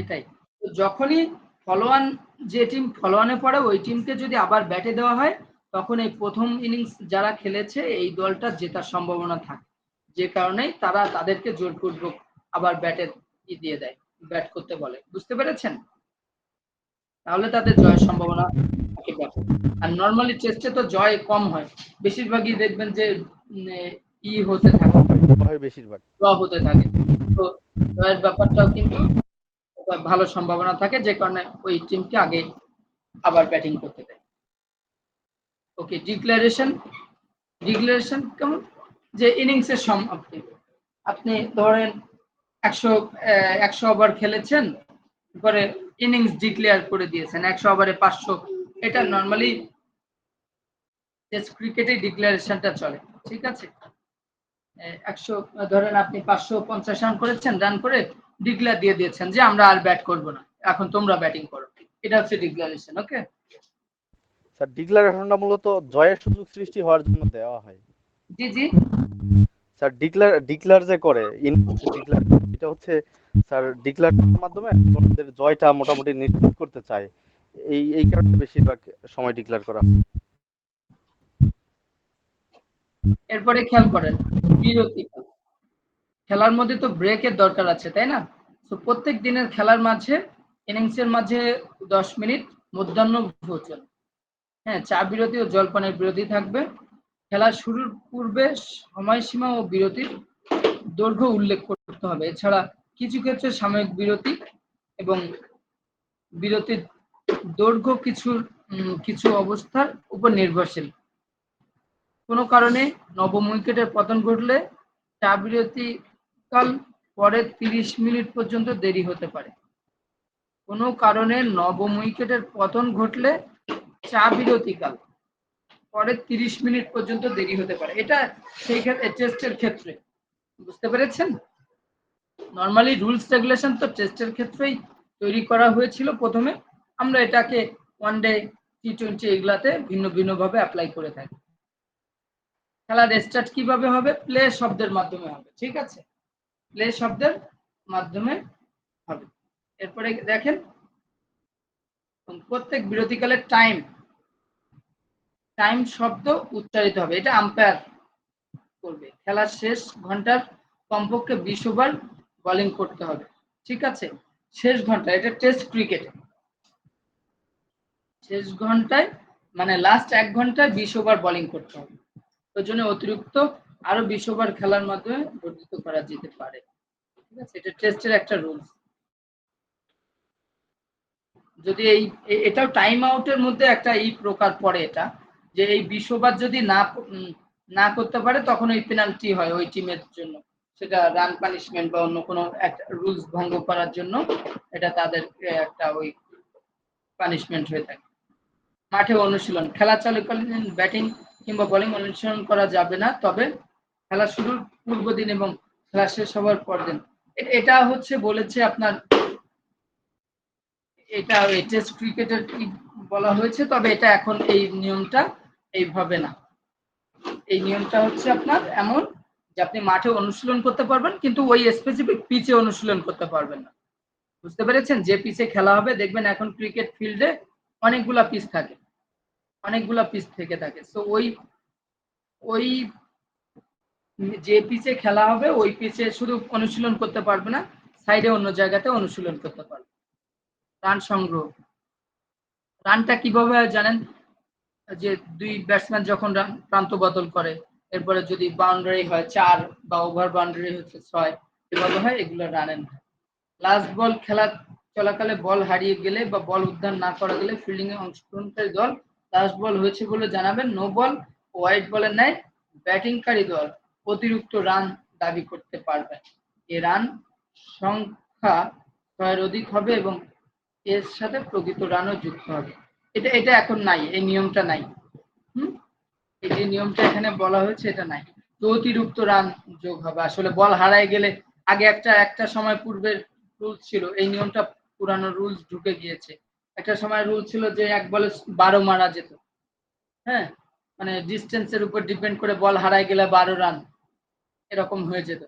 এটাই। তো যখনই ফলোয়ান, যে টিম ফলোয়ানে পড়ে ওই টিমকে যদি আবার ব্যাটে দেওয়া হয়, তখন এই প্রথম ইনিংস যারা খেলেছে এই দলটা জেতার সম্ভাবনা থাকে, যে কারণে তারা তাদেরকে জোরপূর্বক আবার ব্যাটে দিয়ে দেয়, ব্যাট করতে বলে। বুঝতে পেরেছেন? তাহলে তাদের জয়ের সম্ভাবনা থাকে ব্যাপক। আর নর্মালি টেস্টে তো জয় কম হয়, বেশিরভাগই দেখবেন যে হতে থাকে, হয় বেশিরভাগ। ড্র হতে থাকে। তো জয়ের ব্যাপারটাও কিন্তু ভালো সম্ভাবনা থাকে, যে কারণে ওই টিমকে আগে আবার ব্যাটিং করতে দেয়। ওকে, ডিক্লারেশন কেমন? যে ইনিংসের সমাপ্তি। আপনি ধরেন 100 ওভার খেলেছেন, পরে ইনিংস ডিক্লেয়ার করে দিয়েছেন 100 ওভারে 500। এটা নর্মালি টেস্ট ক্রিকেটে ডিক্লারেশনটা চলে, ঠিক আছে? 100 ধরেন আপনি 550 রান করেছেন, রান করে ডিক্লেয়ার দিয়ে দিয়েছেন যে আমরা আর ব্যাট করব না, এখন তোমরা ব্যাটিং করো। এটা হচ্ছে ডিক্লারেশন। ওকে স্যার ডিক্লারেশনটা মূলত জয়ের সুযোগ সৃষ্টি হওয়ার জন্য দেওয়া হয়। জি জি। স্যার ডিক্লার যে করে ডিক্লার, এটা হচ্ছে স্যার ডিক্লার করার মাধ্যমে আমাদের জয়টা মোটামুটি নিশ্চিত করতে চায়। এই কারণে বেশিরভাগ সময় ডিক্লার করা হয়। এরপরে খেয়াল করেন বিরতি। খেলার মধ্যে তো ব্রেকের দরকার আছে, তাই না? তো প্রত্যেক দিনের খেলার মাঝে, ইনিংসের মাঝে 10 মিনিট মধ্যাহ্ন ভোজন, হ্যাঁ, চা বিরতি ও জলপানের বিরতি থাকবে। খেলা শুরুর পূর্বে সময়সীমা ও বিরতির দৈর্ঘ্য উল্লেখ করতে হবে। এছাড়া কিছু ক্ষেত্রে সাময়িক বিরতি এবং বিরতির দৈর্ঘ্য কিছু অবস্থার উপর নির্ভরশীল। কোনো কারণে নবম উইকেটের পতন ঘটলে চা বিরতিকাল পরে 30 মিনিট পর্যন্ত দেরি হতে পারে। কোনো কারণে নবম উইকেটের পতন ঘটলে চা বিরতিকাল পরে 30 মিনিট পর্যন্ত দেরি হতে পারে। এটা সেই ক্ষেত্রে টেস্টের ক্ষেত্রে, বুঝতে পেরেছেন? নর্মালি রুলস রেগুলেশন তো টেস্টের ক্ষেত্রেই তৈরি করা হয়েছিল প্রথমে। আমরা এটাকে ওয়ানডে, টি20 এগুলাতে ভিন্ন ভিন্ন ভাবে অ্যাপ্লাই করে থাকি। খেলার স্টার্ট কিভাবে হবে? প্লে শব্দের মাধ্যমে হবে, ঠিক আছে? প্লে শব্দের মাধ্যমে হবে। এরপরে দেখেন প্রত্যেক বিরতিকালের টাইম শব্দ উচ্চারিত হবে, এটা আম্পায়ার করবে। খেলার শেষ ঘন্টার কমপক্ষে 20 ওভার বোলিং করতে হবে, ঠিক আছে? শেষ ঘন্টা, এটা টেস্ট ক্রিকেটে শেষ ঘন্টায় মানে লাস্ট 1 ঘন্টায় 20 ওভার বোলিং করতে হবে। ওই জন্য অতিরিক্ত আরো 20 ওভার খেলার মাধ্যমে বর্ধিত করা যেতে পারে, ঠিক আছে? এটা টেস্টের একটা রুলস। যদি এটাও টাইম আউটের মধ্যে একটা প্রকার পড়ে, এটা যে এই 20 ওভার যদি না করতে পারে তখন ওই পেনাল্টি হয় ওই টিমের জন্য, সেটা রান পানিশমেন্ট বা অন্য কোনো একটা রুলস ভঙ্গ করার জন্য এটা তাদের একটা ওই পানিশমেন্ট হয়ে থাকে। মাঠে অনুশীলন, খেলা চলাকালীন ব্যাটিং কিংবা বোলিং অনুশীলন করা যাবে না, তবে খেলা শুরুর পূর্ব দিন এবং খেলা শেষ হওয়ার পর দিন। এটা হচ্ছে বলেছে আপনার, এটা টেস্ট ক্রিকেটের কি বলা হয়েছে, তবে এটা এখন এই নিয়মটা এইভাবে না। এই নিয়মটা হচ্ছে আপনার এমন যে আপনি মাঠে অনুশীলন করতে পারবেন, কিন্তু ওই স্পেসিফিক পিচে অনুশীলন করতে পারবেন না। বুঝতে পেরেছেন? যে পিচে খেলা হবে, দেখবেন এখন ক্রিকেট ফিল্ডে অনেকগুলা পিচ থাকে, অনেকগুলা পিচ থেকে থাকে। তো ওই যে পিচে খেলা হবে ওই পিচে শুধু অনুশীলন করতে পারবে না, সাইডে অন্য জায়গাতে অনুশীলন করতে পারবে। রান সংগ্রহ, রানটা কিভাবে হয় জানেন? যে দুই ব্যাটসম্যান যখন প্রান্ত বদল করে, এরপরে যদি বাউন্ডারি হয় 4 বা ওভার বাউন্ডারি হচ্ছে 6, এভাবে হয়, এগুলো রানের। লাস্ট বল খেলা চলাকালে বল হারিয়ে গেলে বা বল উদ্ধার না করা গেলে ফিল্ডিং এ অংশগ্রহণকারী দল লাস্ট বল হয়েছে বলে জানাবেন। নো বল ও হোয়াইট বলের ন্যায় ব্যাটিংকারী দল অতিরিক্ত রান দাবি করতে পারবে। এই রান সংখ্যা ছয়ের অধিক হবে এবং এর সাথে প্রকৃত রানও যুক্ত হবে। এটা এখন নাই, এই নিয়মটা নাই। এই যে নিয়মটা এখানে বলা হয়েছে এটা নাই। তো অতিরিক্ত রান যোগ হবে, আসলে বল হারায় গেলে আগে একটা সময় পূর্বের রুলস ছিল, এই নিয়মটা পুরানো রুলস ঢুকে গিয়েছে। একটা সময় রুল ছিল যে এক বলে 12 মারা যেত, হ্যাঁ, মানে ডিস্টেন্সের উপর ডিপেন্ড করে বল হারায় গেলে 12 রান এরকম হয়ে যেত।